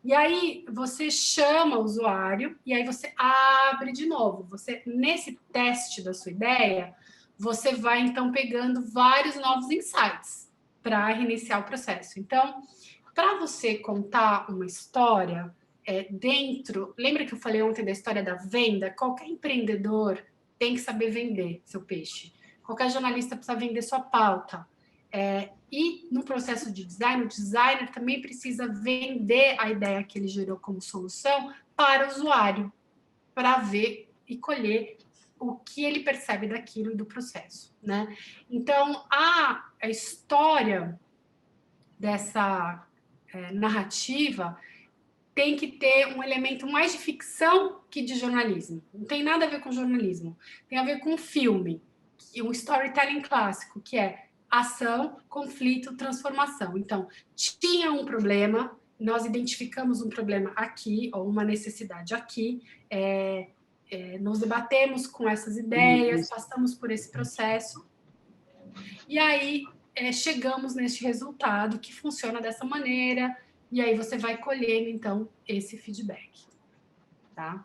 E aí você chama o usuário e aí você abre de novo. Você, nesse teste da sua ideia, você vai, então, pegando vários novos insights para reiniciar o processo. Então, para você contar uma história lembra que eu falei ontem da história da venda? Qualquer empreendedor tem que saber vender seu peixe. Qualquer jornalista precisa vender sua pauta. E no processo de design, o designer também precisa vender a ideia que ele gerou como solução para o usuário, para ver e colher o que ele percebe daquilo e do processo, né? Então, a história dessa narrativa tem que ter um elemento mais de ficção que de jornalismo. Não tem nada a ver com jornalismo. Tem a ver com filme, um storytelling clássico, que é ação, conflito, transformação. Então, tinha um problema, nós identificamos um problema aqui, ou uma necessidade aqui, nos debatemos com essas ideias, passamos por esse processo, e aí chegamos neste resultado que funciona dessa maneira, e aí você vai colhendo, então, esse feedback, tá?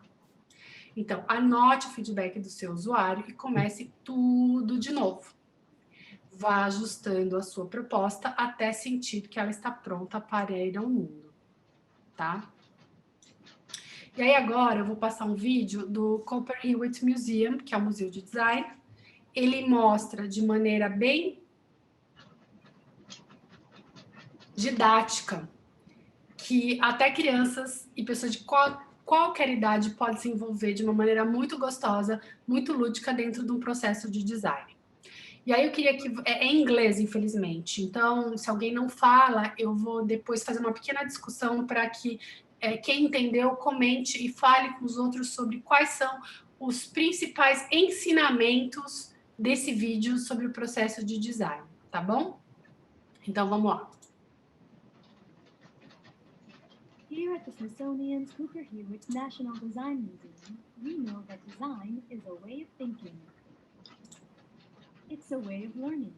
Então, anote o feedback do seu usuário e comece tudo de novo. Vá ajustando a sua proposta até sentir que ela está pronta para ir ao mundo, tá? E aí agora eu vou passar um vídeo do Cooper Hewitt Museum, que é um museu de design. Ele mostra de maneira bem didática que até crianças e pessoas de qualquer idade podem se envolver de uma maneira muito gostosa, muito lúdica dentro de um processo de design. E aí eu queria que... É em inglês, infelizmente. Então, se alguém não fala, eu vou depois fazer uma pequena discussão para que quem entendeu comente e fale com os outros sobre quais são os principais ensinamentos desse vídeo sobre o processo de design, tá bom? Então, vamos lá. Here at the Smithsonian's Cooper Hewitt National Design Museum, we know that design is a way of thinking. It's a way of learning.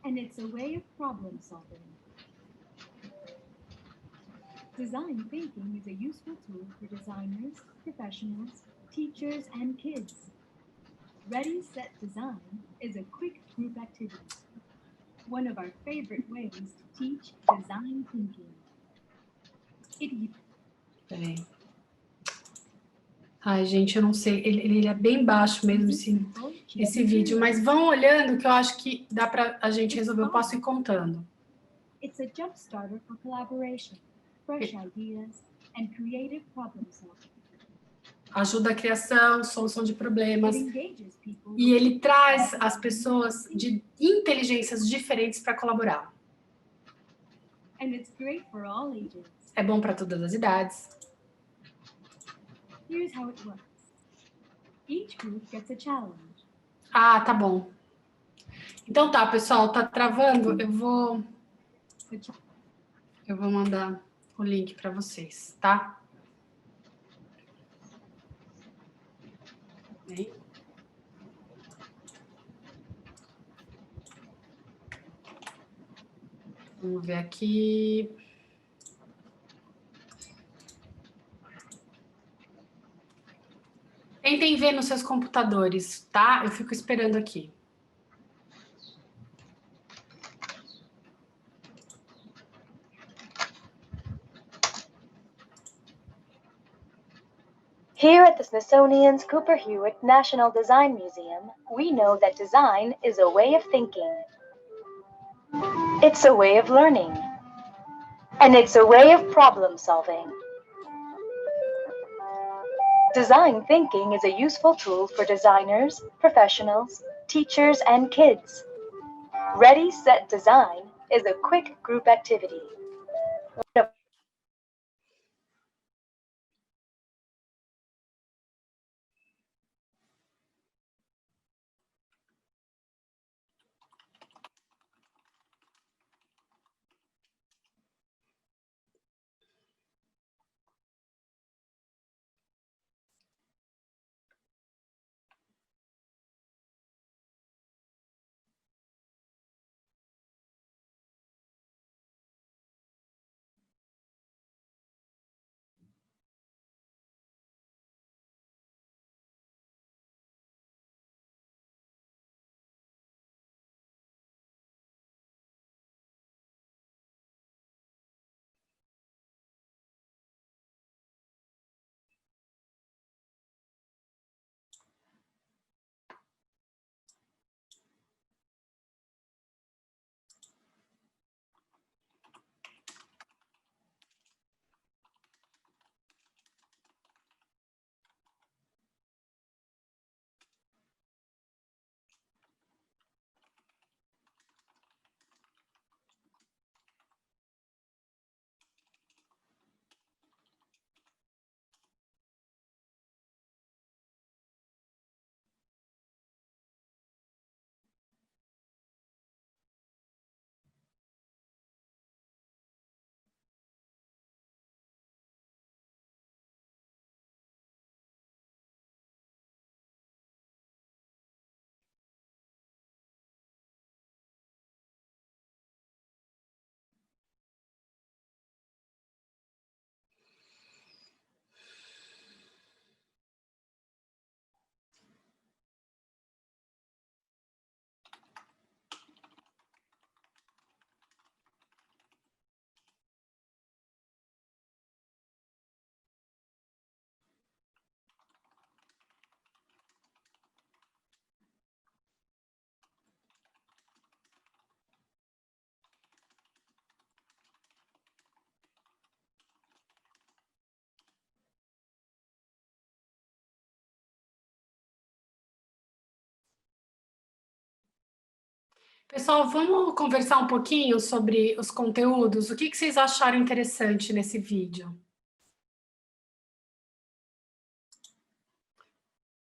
And it's a way of problem solving. Design thinking is a useful tool for designers, professionals, teachers, and kids. Ready, Set, Design is a quick group activity. One of our favorite ways to teach design thinking. Peraí. Ai, gente, eu não sei. Ele é bem baixo mesmo, esse vídeo. Mas vão olhando que eu acho que dá para a gente resolver. Eu posso ir contando. It's a jump starter for collaboration, fresh ideas, and creative problem solving. Ajuda a criação, solução de problemas. E ele traz as pessoas de inteligências diferentes para colaborar. And it's great for all ages. É bom para todas as idades. Here's how it works. Each group gets a challenge. Ah, tá bom. Então tá, pessoal, tá travando? Eu vou mandar o link para vocês, tá? Aí. Vamos ver aqui. Tentem ver nos seus computadores, tá? Eu fico esperando aqui. Here at the Smithsonian's Cooper Hewitt National Design Museum, we know that design is a way of thinking. It's a way of learning. And it's a way of problem solving. Design thinking is a useful tool for designers, professionals, teachers, and kids. Ready, Set, Design is a quick group activity. Pessoal, vamos conversar um pouquinho sobre os conteúdos? O que vocês acharam interessante nesse vídeo?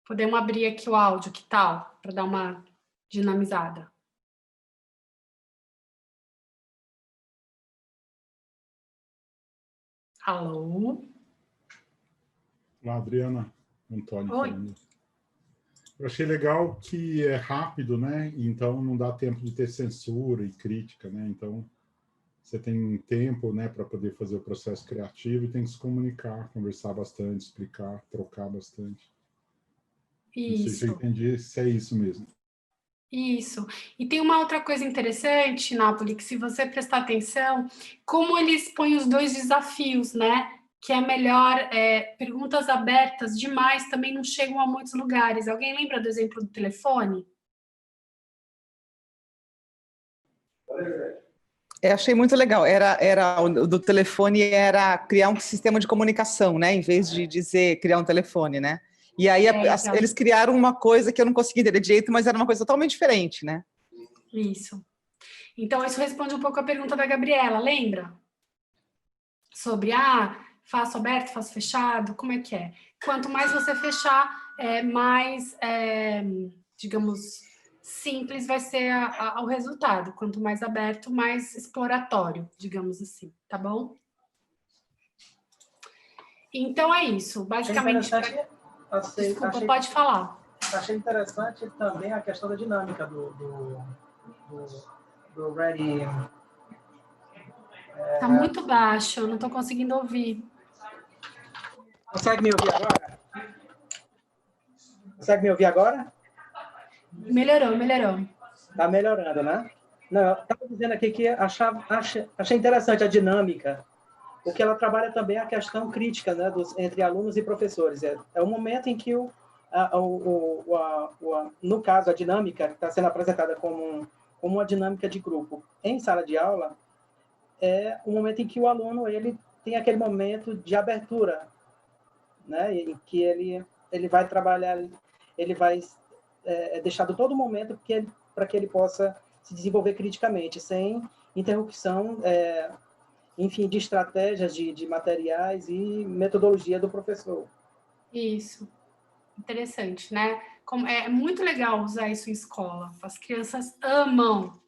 Podemos abrir aqui o áudio, que tal? Para dar uma dinamizada. Alô? Olá, Adriana. Antônio Oi. falando. Eu achei legal que é rápido, né? Então não dá tempo de ter censura e crítica, né? Então você tem tempo, né, para poder fazer o processo criativo e tem que se comunicar, conversar bastante, explicar, trocar bastante. Não sei se eu Isso. entendi se é isso mesmo. Isso. E tem uma outra coisa interessante, Napoli, que se você prestar atenção, como eles põem os dois desafios, né? Que é melhor, perguntas abertas demais também não chegam a muitos lugares. Alguém lembra do exemplo do telefone? Achei muito legal. O do telefone era criar um sistema de comunicação, né? Em vez de dizer criar um telefone, né? E aí então. eles criaram uma coisa que eu não consegui entender direito, mas era uma coisa totalmente diferente, né? Isso. Então, isso responde um pouco a pergunta da Gabriela, lembra? Sobre, faço aberto, faço fechado, como é que é? Quanto mais você fechar, mais, digamos, simples vai ser o resultado. Quanto mais aberto, mais exploratório, digamos assim, tá bom? Então é isso, basicamente. Desculpa, pode falar. Achei interessante também a questão da dinâmica do Ready. Tá muito baixo, eu não estou conseguindo ouvir. Consegue me ouvir agora? Consegue me ouvir agora? Melhorou. Tá melhorando, né? Não, eu estava dizendo aqui que achei interessante a dinâmica o que ela trabalha também é a questão crítica, né, entre alunos e professores. É o momento em que, no caso, a dinâmica que está sendo apresentada como uma dinâmica de grupo em sala de aula, é o momento em que o aluno ele tem aquele momento de abertura, né, em que ele vai trabalhar, ele vai deixar todo momento para que ele possa se desenvolver criticamente, sem interrupção, enfim, de estratégias, de materiais e metodologia do professor. Isso. Interessante, né? É muito legal usar isso em escola. As crianças amam.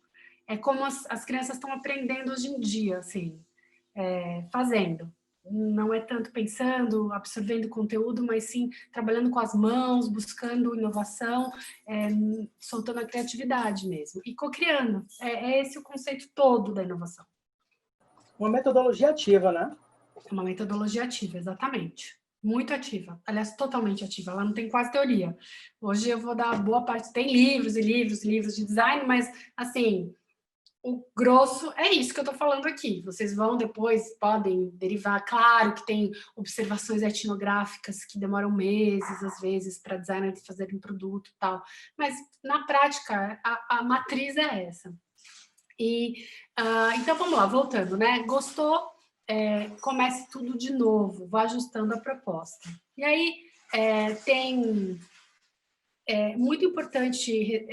É como as crianças estão aprendendo hoje em dia, assim, fazendo. Não é tanto pensando, absorvendo conteúdo, mas sim trabalhando com as mãos, buscando inovação, soltando a criatividade mesmo. E co-criando. É esse o conceito todo da inovação. Uma metodologia ativa, né? Uma metodologia ativa, exatamente. Muito ativa. Aliás, totalmente ativa. Ela não tem quase teoria. Hoje eu vou dar boa parte... Tem livros e livros e livros de design, mas, assim, o grosso é isso que eu estou falando aqui. Vocês vão depois, podem derivar. Claro que tem observações etnográficas que demoram meses, às vezes, para designers fazerem produto e tal. Mas, na prática, a matriz é essa. Então, vamos lá, voltando, né? Gostou? Comece tudo de novo, vá ajustando a proposta. E aí, muito importante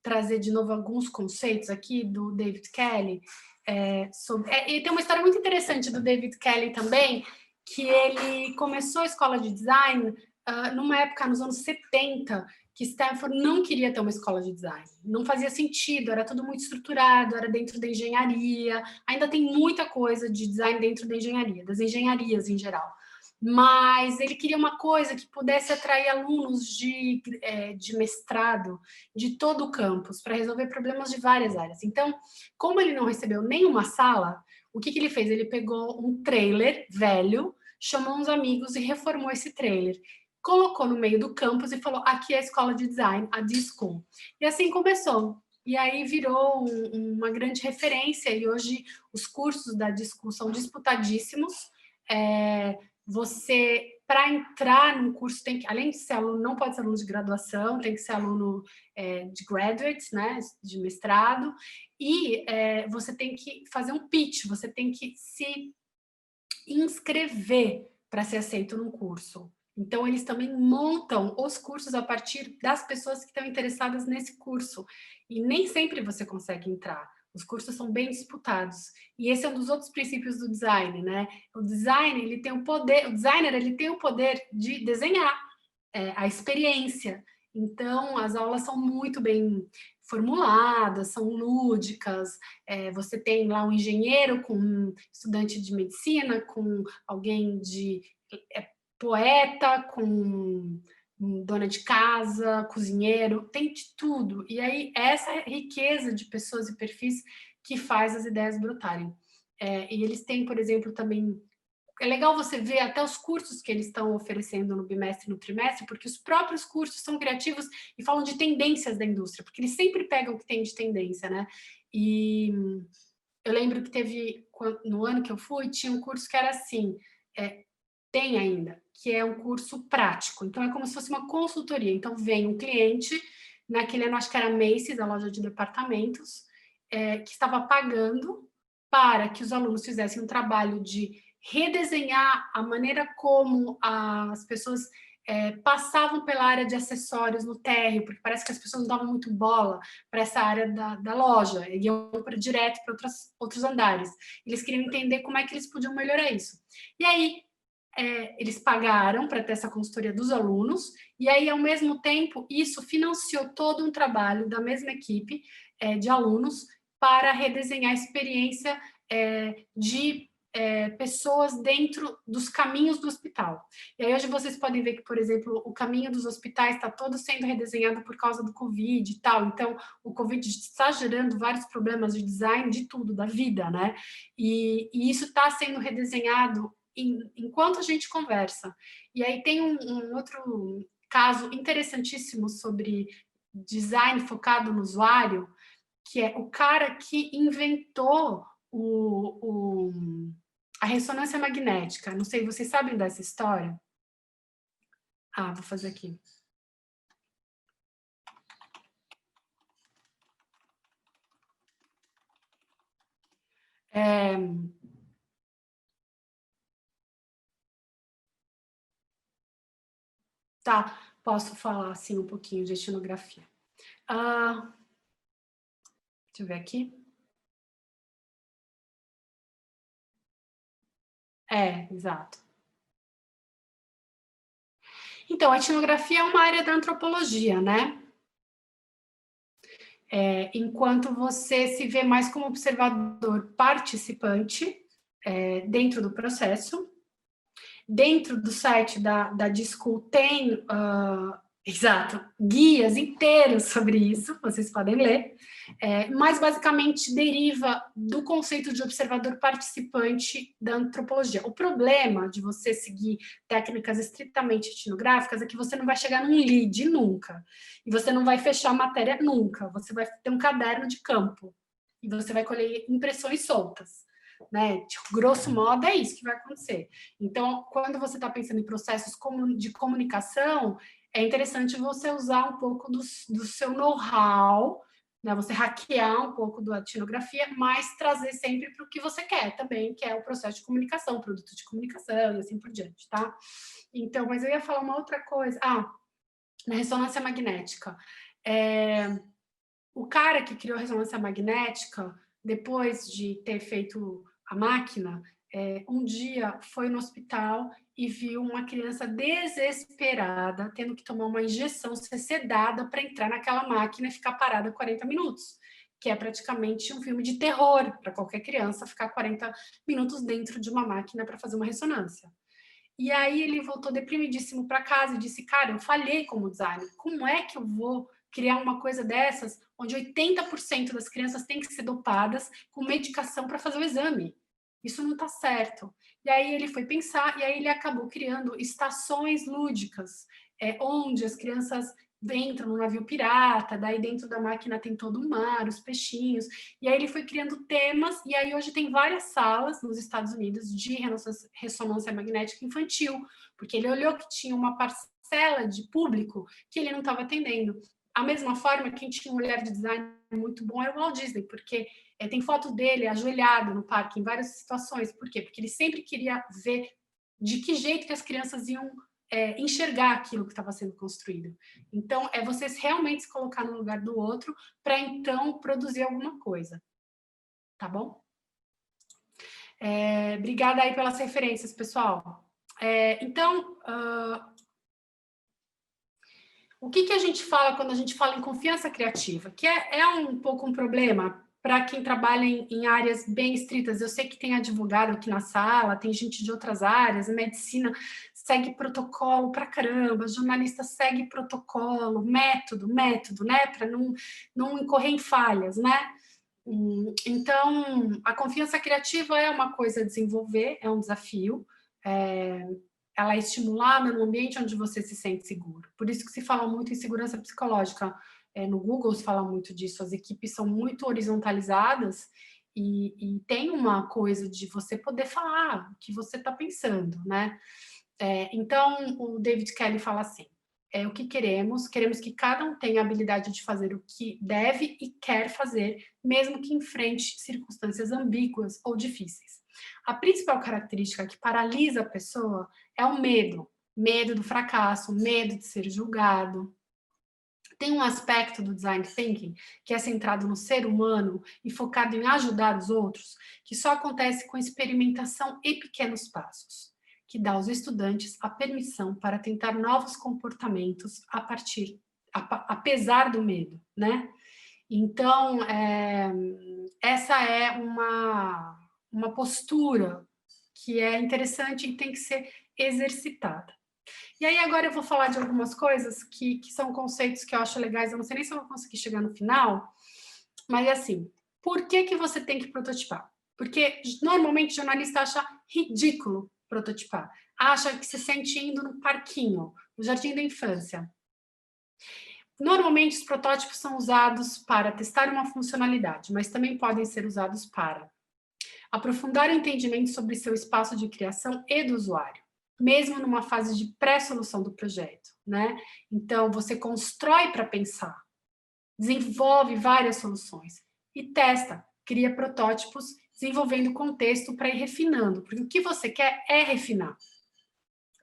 trazer de novo alguns conceitos aqui do David Kelley. E tem uma história muito interessante do David Kelley também, que ele começou a escola de design numa época, nos anos 70, que Stanford não queria ter uma escola de design. Não fazia sentido, era tudo muito estruturado, era dentro da engenharia. Ainda tem muita coisa de design dentro da engenharia, das engenharias em geral. Mas ele queria uma coisa que pudesse atrair alunos de mestrado de todo o campus, para resolver problemas de várias áreas. Então, como ele não recebeu nenhuma sala, o que ele fez? Ele pegou um trailer velho, chamou uns amigos e reformou esse trailer. Colocou no meio do campus e falou, aqui é a escola de design, a D-School. E assim começou. E aí virou uma grande referência, e hoje os cursos da D-School são disputadíssimos. Você, para entrar num curso, tem que, além de ser aluno, não pode ser aluno de graduação, tem que ser aluno de graduate, né, de mestrado, e você tem que fazer um pitch, você tem que se inscrever para ser aceito num curso. Então, eles também montam os cursos a partir das pessoas que estão interessadas nesse curso. E nem sempre você consegue entrar. Os cursos são bem disputados. E esse é um dos outros princípios do design, né? O design, ele tem o poder, o designer, ele tem o poder de desenhar a experiência. Então, as aulas são muito bem formuladas, são lúdicas. Você tem lá um engenheiro com um estudante de medicina, com alguém de poeta, com dona de casa, cozinheiro, tem de tudo. E aí, essa riqueza de pessoas e perfis que faz as ideias brotarem. E eles têm, por exemplo, também... É legal você ver até os cursos que eles estão oferecendo no bimestre e no trimestre, porque os próprios cursos são criativos e falam de tendências da indústria, porque eles sempre pegam o que tem de tendência, né? E eu lembro que teve, no ano que eu fui, tinha um curso que era assim... tem ainda, que é um curso prático. Então, é como se fosse uma consultoria. Então, vem um cliente, naquele ano, acho que era Macy's, a loja de departamentos, que estava pagando para que os alunos fizessem um trabalho de redesenhar a maneira como as pessoas passavam pela área de acessórios no térreo, porque parece que as pessoas não davam muito bola para essa área da loja, iam direto para outros andares. Eles queriam entender como é que eles podiam melhorar isso. E aí, eles pagaram para ter essa consultoria dos alunos, e aí, ao mesmo tempo, isso financiou todo um trabalho da mesma equipe de alunos para redesenhar a experiência de pessoas dentro dos caminhos do hospital. E aí, hoje, vocês podem ver que, por exemplo, o caminho dos hospitais está todo sendo redesenhado por causa do Covid e tal. Então, o Covid está gerando vários problemas de design de tudo, da vida, né? E isso está sendo redesenhado enquanto a gente conversa. E aí tem um outro caso interessantíssimo sobre design focado no usuário, que é o cara que inventou A ressonância magnética, não sei, vocês sabem dessa história? Ah, vou fazer aqui. Tá, posso falar assim um pouquinho de etnografia. Deixa eu ver aqui. Exato. Então, a etnografia é uma área da antropologia, né? Enquanto você se vê mais como observador participante dentro do processo. Dentro do site da Discool tem, exato, guias inteiros sobre isso, vocês podem ler, mas basicamente deriva do conceito de observador participante da antropologia. O problema de você seguir técnicas estritamente etnográficas é que você não vai chegar num lead nunca, e você não vai fechar a matéria nunca, você vai ter um caderno de campo, e você vai colher impressões soltas. Né? Tipo, grosso modo, é isso que vai acontecer. Então, quando você está pensando em processos de comunicação, é interessante você usar um pouco do seu know-how, né? Você hackear um pouco da etnografia, mas trazer sempre para o que você quer também, que é o processo de comunicação, produto de comunicação e assim por diante, tá? Então, mas eu ia falar uma outra coisa. Na ressonância magnética. O cara que criou a ressonância magnética, depois de ter feito a máquina, um dia foi no hospital e viu uma criança desesperada, tendo que tomar uma injeção, ser sedada para entrar naquela máquina e ficar parada 40 minutos, que é praticamente um filme de terror para qualquer criança, ficar 40 minutos dentro de uma máquina para fazer uma ressonância. E aí ele voltou deprimidíssimo para casa e disse, cara, eu falhei como designer, como é que eu vou criar uma coisa dessas, onde 80% das crianças têm que ser dopadas com medicação para fazer o exame. Isso não está certo. E aí ele foi pensar, e aí ele acabou criando estações lúdicas, onde as crianças entram no navio pirata, daí dentro da máquina tem todo o mar, os peixinhos, e aí ele foi criando temas, e aí hoje tem várias salas nos Estados Unidos de ressonância magnética infantil, porque ele olhou que tinha uma parcela de público que ele não estava atendendo. A mesma forma, quem tinha um olhar de design muito bom era o Walt Disney, porque tem foto dele ajoelhado no parque em várias situações. Por quê? Porque ele sempre queria ver de que jeito que as crianças iam enxergar aquilo que estava sendo construído. Então, é você realmente se colocar no lugar do outro para, então, produzir alguma coisa. Tá bom? Obrigada aí pelas referências, pessoal. Então... O que a gente fala quando a gente fala em confiança criativa? Que é um pouco um problema para quem trabalha em áreas bem estritas. Eu sei que tem advogado aqui na sala, tem gente de outras áreas, a medicina segue protocolo pra caramba, jornalista segue protocolo, método, né? Para não incorrer em falhas, né? Então, a confiança criativa é uma coisa a desenvolver, é um desafio, ela é estimulada no ambiente onde você se sente seguro. Por isso que se fala muito em segurança psicológica. No Google se fala muito disso, as equipes são muito horizontalizadas e tem uma coisa de você poder falar o que você está pensando, né? Então, o David Kelly fala assim, o que queremos que cada um tenha a habilidade de fazer o que deve e quer fazer, mesmo que enfrente circunstâncias ambíguas ou difíceis. A principal característica que paralisa a pessoa é o medo. Medo do fracasso, medo de ser julgado. Tem um aspecto do design thinking que é centrado no ser humano e focado em ajudar os outros, que só acontece com experimentação e pequenos passos, que dá aos estudantes a permissão para tentar novos comportamentos apesar do medo, né? Então, essa é uma postura que é interessante e tem que ser exercitada. E aí agora eu vou falar de algumas coisas que são conceitos que eu acho legais, eu não sei nem se eu vou conseguir chegar no final, mas assim, por que você tem que prototipar? Porque normalmente o jornalista acha ridículo prototipar, acha que se sente indo no parquinho, no jardim da infância. Normalmente os protótipos são usados para testar uma funcionalidade, mas também podem ser usados para Aprofundar o entendimento sobre seu espaço de criação e do usuário, mesmo numa fase de pré-solução do projeto, né? Então, você constrói para pensar, desenvolve várias soluções e testa, cria protótipos, desenvolvendo contexto para ir refinando, porque o que você quer é refinar.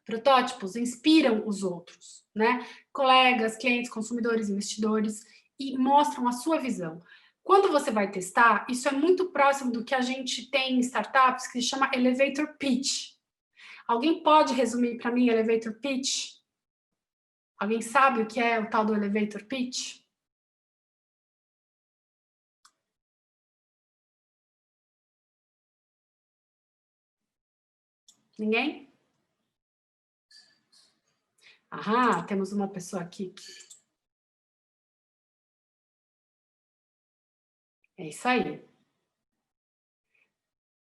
Protótipos inspiram os outros, né? Colegas, clientes, consumidores, investidores, e mostram a sua visão. Quando você vai testar, isso é muito próximo do que a gente tem em startups, que se chama elevator pitch. Alguém pode resumir para mim elevator pitch? Alguém sabe o que é o tal do elevator pitch? Ninguém? Aham, temos uma pessoa aqui. É isso aí.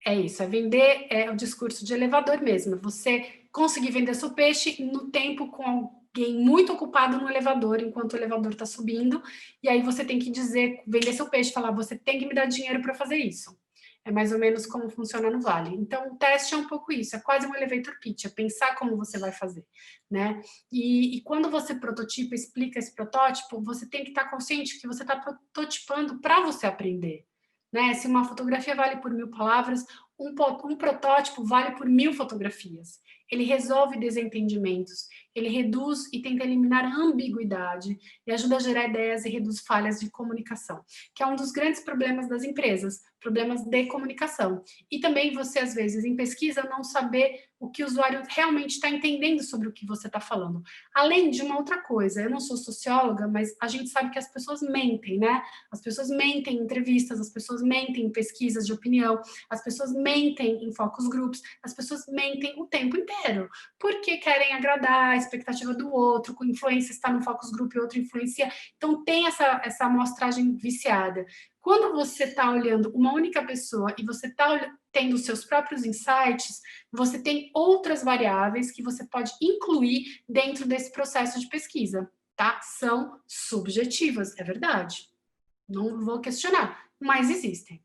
É isso, é vender, é o discurso de elevador mesmo. Você conseguir vender seu peixe no tempo com alguém muito ocupado no elevador, enquanto o elevador está subindo, e aí você tem que dizer, vender seu peixe, falar, você tem que me dar dinheiro para fazer isso. É mais ou menos como funciona no Vale. Então, o teste é um pouco isso, é quase um elevator pitch, é pensar como você vai fazer, né? E quando você prototipa, explica esse protótipo, você tem que estar consciente que você está prototipando para você aprender, né? Se uma fotografia vale por 1000 palavras, um protótipo vale por 1000 fotografias. Ele resolve desentendimentos, ele reduz e tenta eliminar a ambiguidade e ajuda a gerar ideias e reduz falhas de comunicação, que é um dos grandes problemas das empresas, problemas de comunicação. E também você, às vezes, em pesquisa, não saber o que o usuário realmente está entendendo sobre o que você está falando. Além de uma outra coisa, eu não sou socióloga, mas a gente sabe que as pessoas mentem, né? As pessoas mentem em entrevistas, as pessoas mentem em pesquisas de opinião, as pessoas mentem em focus groups, as pessoas mentem o tempo inteiro, porque querem agradar a expectativa do outro, com influência está no focus group e outro influencia, então tem essa amostragem viciada. Quando você está olhando uma única pessoa e você está tendo os seus próprios insights, você tem outras variáveis que você pode incluir dentro desse processo de pesquisa, tá? São subjetivas, é verdade. Não vou questionar, mas existem.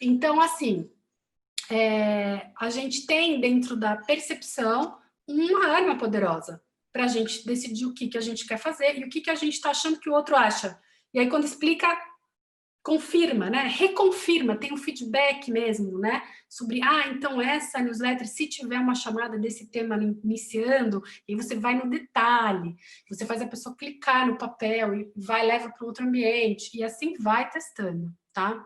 Então, assim, a gente tem dentro da percepção uma arma poderosa para a gente decidir o que a gente quer fazer e o que a gente está achando que o outro acha. E aí, quando explica, confirma, né? Reconfirma, tem um feedback mesmo, né? Sobre, então essa newsletter, se tiver uma chamada desse tema iniciando, e você vai no detalhe, você faz a pessoa clicar no papel e leva para outro ambiente, e assim vai testando, tá?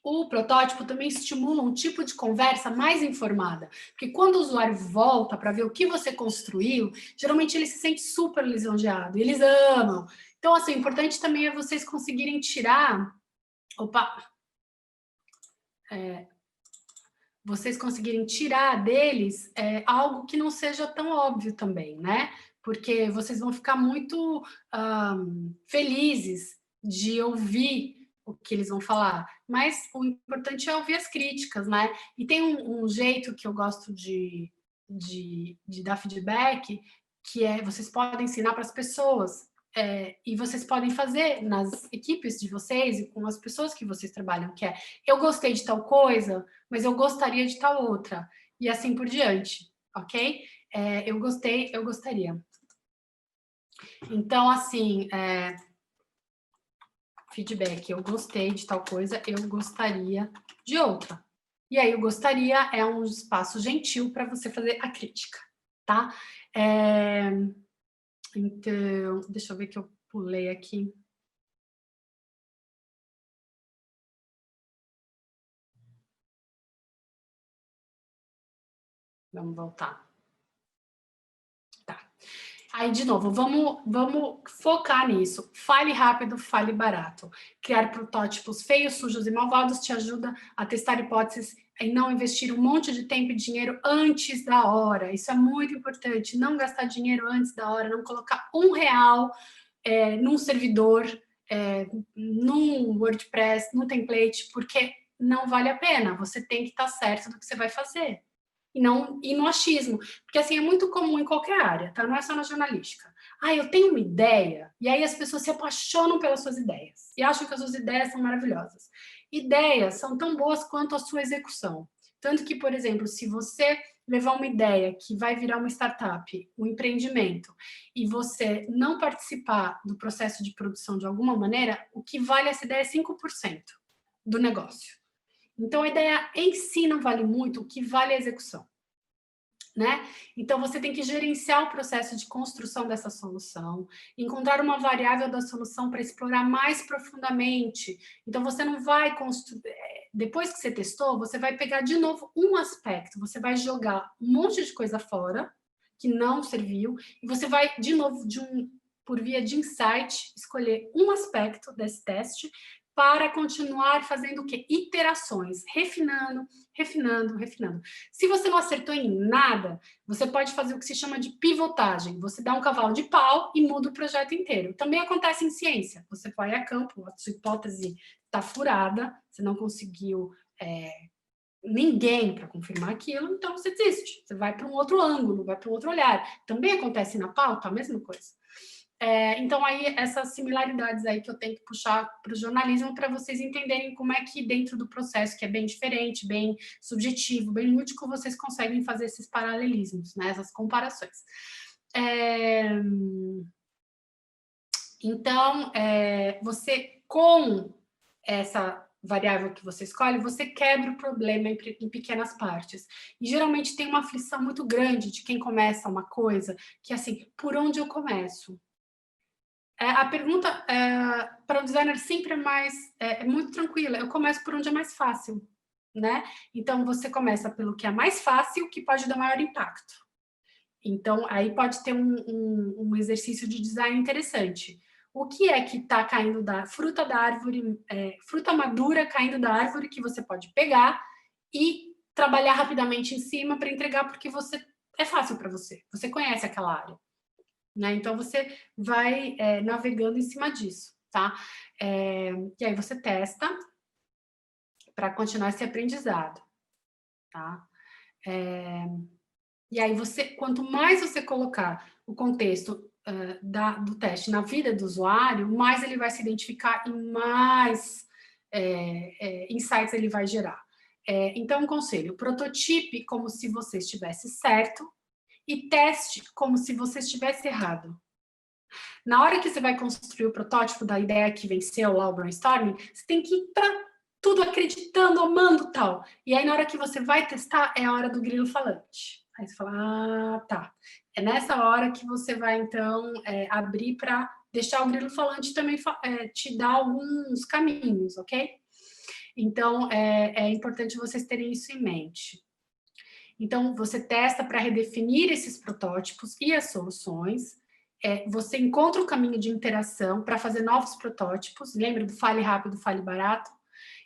O protótipo também estimula um tipo de conversa mais informada, porque quando o usuário volta para ver o que você construiu, geralmente ele se sente super lisonjeado, e eles amam. Então, assim, o importante também é vocês conseguirem tirar... vocês conseguirem tirar deles algo que não seja tão óbvio também, né? Porque vocês vão ficar muito felizes de ouvir o que eles vão falar, mas o importante é ouvir as críticas, né? E tem um jeito que eu gosto de dar feedback, que vocês podem ensinar para as pessoas, e vocês podem fazer nas equipes de vocês e com as pessoas que vocês trabalham, que eu gostei de tal coisa, mas eu gostaria de tal outra, e assim por diante, ok? Eu gostei, eu gostaria. Então, assim... feedback, eu gostei de tal coisa, eu gostaria de outra. E aí, eu gostaria é um espaço gentil para você fazer a crítica, tá? Então, deixa eu ver que eu pulei aqui. Vamos voltar. Aí, de novo, vamos focar nisso. Fale rápido, fale barato. Criar protótipos feios, sujos e malvados te ajuda a testar hipóteses e não investir um monte de tempo e dinheiro antes da hora. Isso é muito importante. Não gastar dinheiro antes da hora, não colocar R$1 num servidor, num WordPress, num template, porque não vale a pena. Você tem que estar certo do que você vai fazer. E no achismo, porque assim, é muito comum em qualquer área, tá? Não é só na jornalística. Ah, eu tenho uma ideia, e aí as pessoas se apaixonam pelas suas ideias e acham que as suas ideias são maravilhosas. Ideias são tão boas quanto a sua execução. Tanto que, por exemplo, se você levar uma ideia que vai virar uma startup, um empreendimento, e você não participar do processo de produção de alguma maneira, o que vale essa ideia é 5% do negócio. Então, a ideia em si não vale muito, o que vale é a execução. Né? Então, você tem que gerenciar o processo de construção dessa solução, encontrar uma variável da solução para explorar mais profundamente. Então, você não vai construir... Depois que você testou, você vai pegar de novo um aspecto, você vai jogar um monte de coisa fora, que não serviu, e você vai, de novo, por via de insight, escolher um aspecto desse teste para continuar fazendo o quê? Iterações, refinando, refinando, refinando. Se você não acertou em nada, você pode fazer o que se chama de pivotagem. Você dá um cavalo de pau e muda o projeto inteiro. Também acontece em ciência. Você vai a campo, a sua hipótese está furada, você não conseguiu ninguém para confirmar aquilo, então você desiste. Você vai para um outro ângulo, vai para um outro olhar. Também acontece na pauta, a mesma coisa. Então, aí, essas similaridades aí que eu tenho que puxar para o jornalismo para vocês entenderem como é que dentro do processo, que é bem diferente, bem subjetivo, bem lúdico, vocês conseguem fazer esses paralelismos, né? Essas comparações. Então, você, com essa variável que você escolhe, você quebra o problema em pequenas partes. E, geralmente, tem uma aflição muito grande de quem começa uma coisa, que é assim, por onde eu começo? A pergunta para o designer sempre é muito tranquila. Eu começo por onde é mais fácil, né? Então, você começa pelo que é mais fácil, que pode dar maior impacto. Então, aí pode ter um exercício de design interessante. O que é que está caindo da fruta da árvore, fruta madura caindo da árvore que você pode pegar e trabalhar rapidamente em cima para entregar, porque é fácil para você. Você conhece aquela área. Né? Então, você vai navegando em cima disso, tá? E aí você testa para continuar esse aprendizado, tá? E aí, quanto mais você colocar o contexto do teste na vida do usuário, mais ele vai se identificar e mais insights ele vai gerar. Então, um conselho, prototipe como se você estivesse certo, e teste como se você estivesse errado. Na hora que você vai construir o protótipo da ideia que venceu lá o brainstorming, você tem que ir para tudo acreditando, amando tal. E aí, na hora que você vai testar, é a hora do grilo falante. Aí você fala, ah, tá. É nessa hora que você vai, então, abrir para deixar o grilo falante também te dar alguns caminhos, ok? Então, é importante vocês terem isso em mente. Então, você testa para redefinir esses protótipos e as soluções. Você encontra o caminho de interação para fazer novos protótipos. Lembra do fale rápido, fale barato?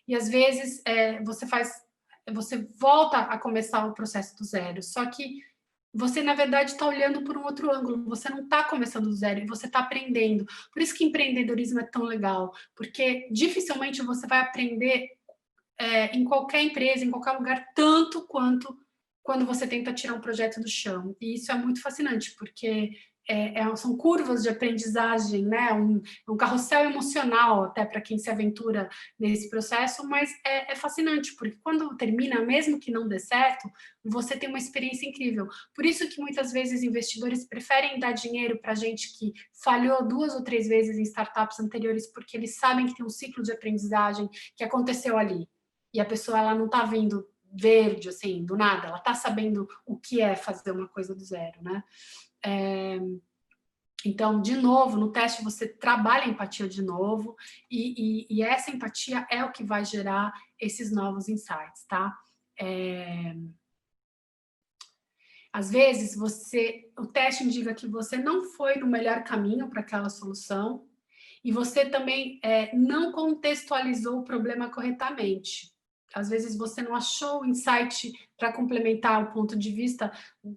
E, às vezes, você volta a começar o processo do zero. Só que você, na verdade, está olhando por um outro ângulo. Você não está começando do zero e você está aprendendo. Por isso que empreendedorismo é tão legal. Porque, dificilmente, você vai aprender em qualquer empresa, em qualquer lugar, tanto quanto quando você tenta tirar um projeto do chão. E isso é muito fascinante, porque são curvas de aprendizagem, né? Um carrossel emocional até para quem se aventura nesse processo, mas é fascinante, porque quando termina, mesmo que não dê certo, você tem uma experiência incrível. Por isso que muitas vezes investidores preferem dar dinheiro para gente que falhou 2 ou 3 vezes em startups anteriores, porque eles sabem que tem um ciclo de aprendizagem que aconteceu ali. E a pessoa ela não está vindo verde, assim, do nada, ela está sabendo o que é fazer uma coisa do zero, né? Então, de novo, no teste você trabalha a empatia de novo e essa empatia é o que vai gerar esses novos insights, tá? Às vezes, o teste indica que você não foi no melhor caminho para aquela solução e você também não contextualizou o problema corretamente. Às vezes você não achou o insight para complementar o ponto de vista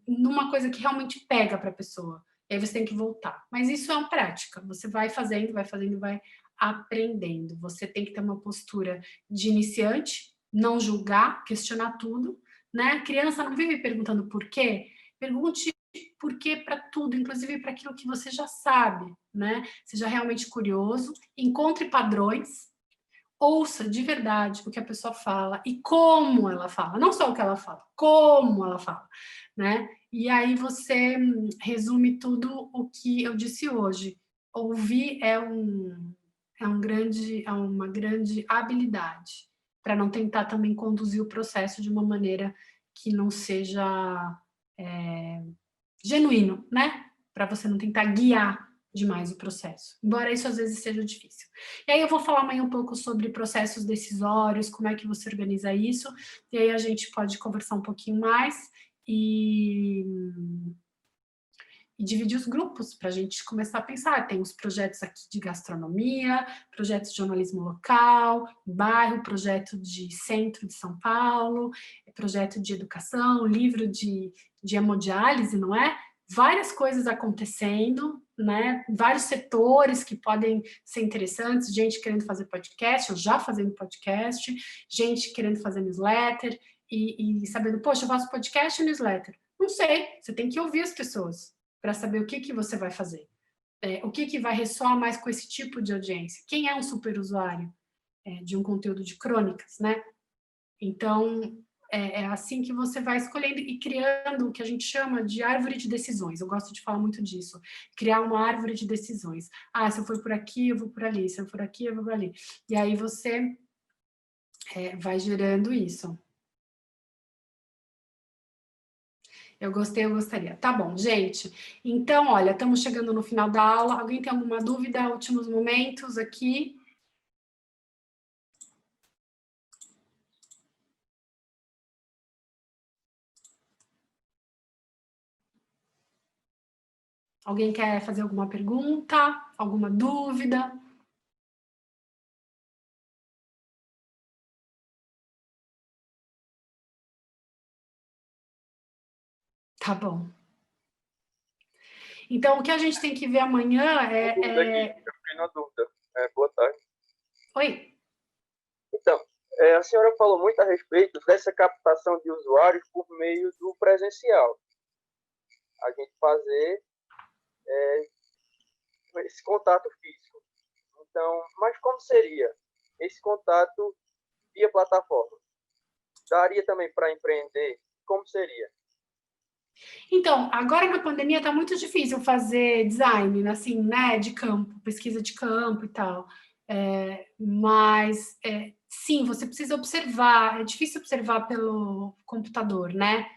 numa coisa que realmente pega para a pessoa. E aí você tem que voltar. Mas isso é uma prática. Você vai fazendo, vai aprendendo. Você tem que ter uma postura de iniciante, não julgar, questionar tudo, né? A criança não vive perguntando por quê. Pergunte porque para tudo, inclusive para aquilo que você já sabe, né? Seja realmente curioso, encontre padrões, ouça de verdade o que a pessoa fala e como ela fala, não só o que ela fala, como ela fala, né? E aí você resume tudo o que eu disse hoje. Ouvir é uma grande habilidade, para não tentar também conduzir o processo de uma maneira que não seja genuíno, né? Para você não tentar guiar demais o processo, embora isso às vezes seja difícil. E aí eu vou falar amanhã um pouco sobre processos decisórios, como é que você organiza isso, e aí a gente pode conversar um pouquinho mais e dividir os grupos para a gente começar a pensar. Tem os projetos aqui de gastronomia, projetos de jornalismo local, bairro, projeto de centro de São Paulo, projeto de educação, livro de hemodiálise, não é? Várias coisas acontecendo, né? Vários setores que podem ser interessantes, gente querendo fazer podcast, ou já fazendo podcast, gente querendo fazer newsletter, e sabendo, poxa, eu faço podcast e newsletter. Não sei, você tem que ouvir as pessoas para saber o que você vai fazer. O que vai ressoar mais com esse tipo de audiência. Quem é um super usuário de um conteúdo de crônicas, né? Então, é assim que você vai escolhendo e criando o que a gente chama de árvore de decisões. Eu gosto de falar muito disso. Criar uma árvore de decisões. Ah, se eu for por aqui, eu vou por ali. Se eu for aqui, eu vou por ali. E aí você vai gerando isso. Eu gostei, eu gostaria. Tá bom, gente. Então, olha, estamos chegando no final da aula. Alguém tem alguma dúvida? Últimos momentos aqui. Alguém quer fazer alguma pergunta? Alguma dúvida? Tá bom. Então, o que a gente tem que ver amanhã Eu fiquei na dúvida. Boa tarde. Oi. Então, a senhora falou muito a respeito dessa captação de usuários por meio do presencial. A gente fazer esse contato físico. Então, mas como seria esse contato via plataforma? Daria também para empreender? Como seria? Então, agora na pandemia está muito difícil fazer design, assim, né, de campo, pesquisa de campo e tal. Mas, sim, você precisa observar. É difícil observar pelo computador, né?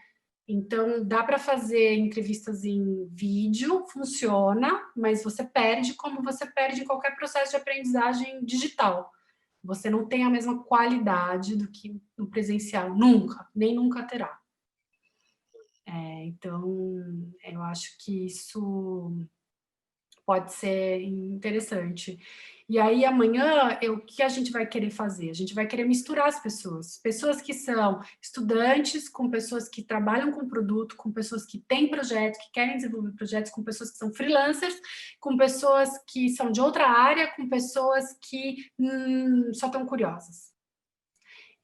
Então, dá para fazer entrevistas em vídeo, funciona, mas você perde como você perde em qualquer processo de aprendizagem digital. Você não tem a mesma qualidade do que no presencial, nunca, nem nunca terá. Então, eu acho que isso pode ser interessante. E aí, amanhã, o que a gente vai querer fazer? A gente vai querer misturar as pessoas. Pessoas que são estudantes, com pessoas que trabalham com produto, com pessoas que têm projetos, que querem desenvolver projetos, com pessoas que são freelancers, com pessoas que são de outra área, com pessoas que só estão curiosas.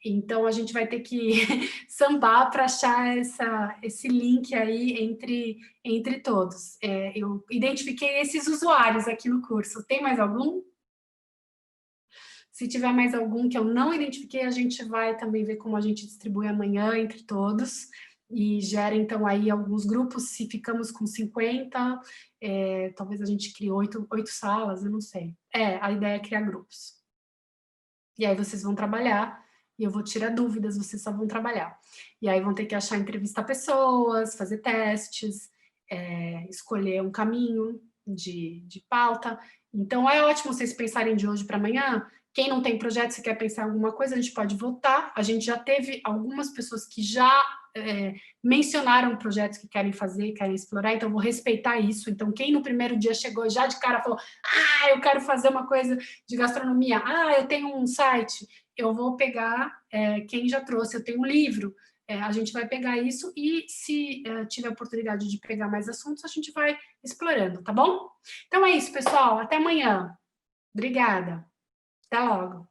Então, a gente vai ter que sambar para achar esse link aí entre todos. Eu identifiquei esses usuários aqui no curso. Tem mais algum? Se tiver mais algum que eu não identifiquei, a gente vai também ver como a gente distribui amanhã entre todos e gera, então, aí alguns grupos. Se ficamos com 50, talvez a gente crie 8 salas, eu não sei. A ideia é criar grupos. E aí vocês vão trabalhar e eu vou tirar dúvidas, vocês só vão trabalhar. E aí vão ter que achar, entrevistar pessoas, fazer testes, escolher um caminho de pauta. Então, é ótimo vocês pensarem de hoje para amanhã. Quem não tem projeto, se quer pensar em alguma coisa, a gente pode votar. A gente já teve algumas pessoas que já mencionaram projetos que querem fazer, querem explorar, então eu vou respeitar isso. Então, quem no primeiro dia chegou já de cara falou, eu quero fazer uma coisa de gastronomia, eu tenho um site, eu vou pegar quem já trouxe, eu tenho um livro, a gente vai pegar isso e se tiver oportunidade de pegar mais assuntos, a gente vai explorando, tá bom? Então é isso, pessoal, até amanhã. Obrigada. Até logo.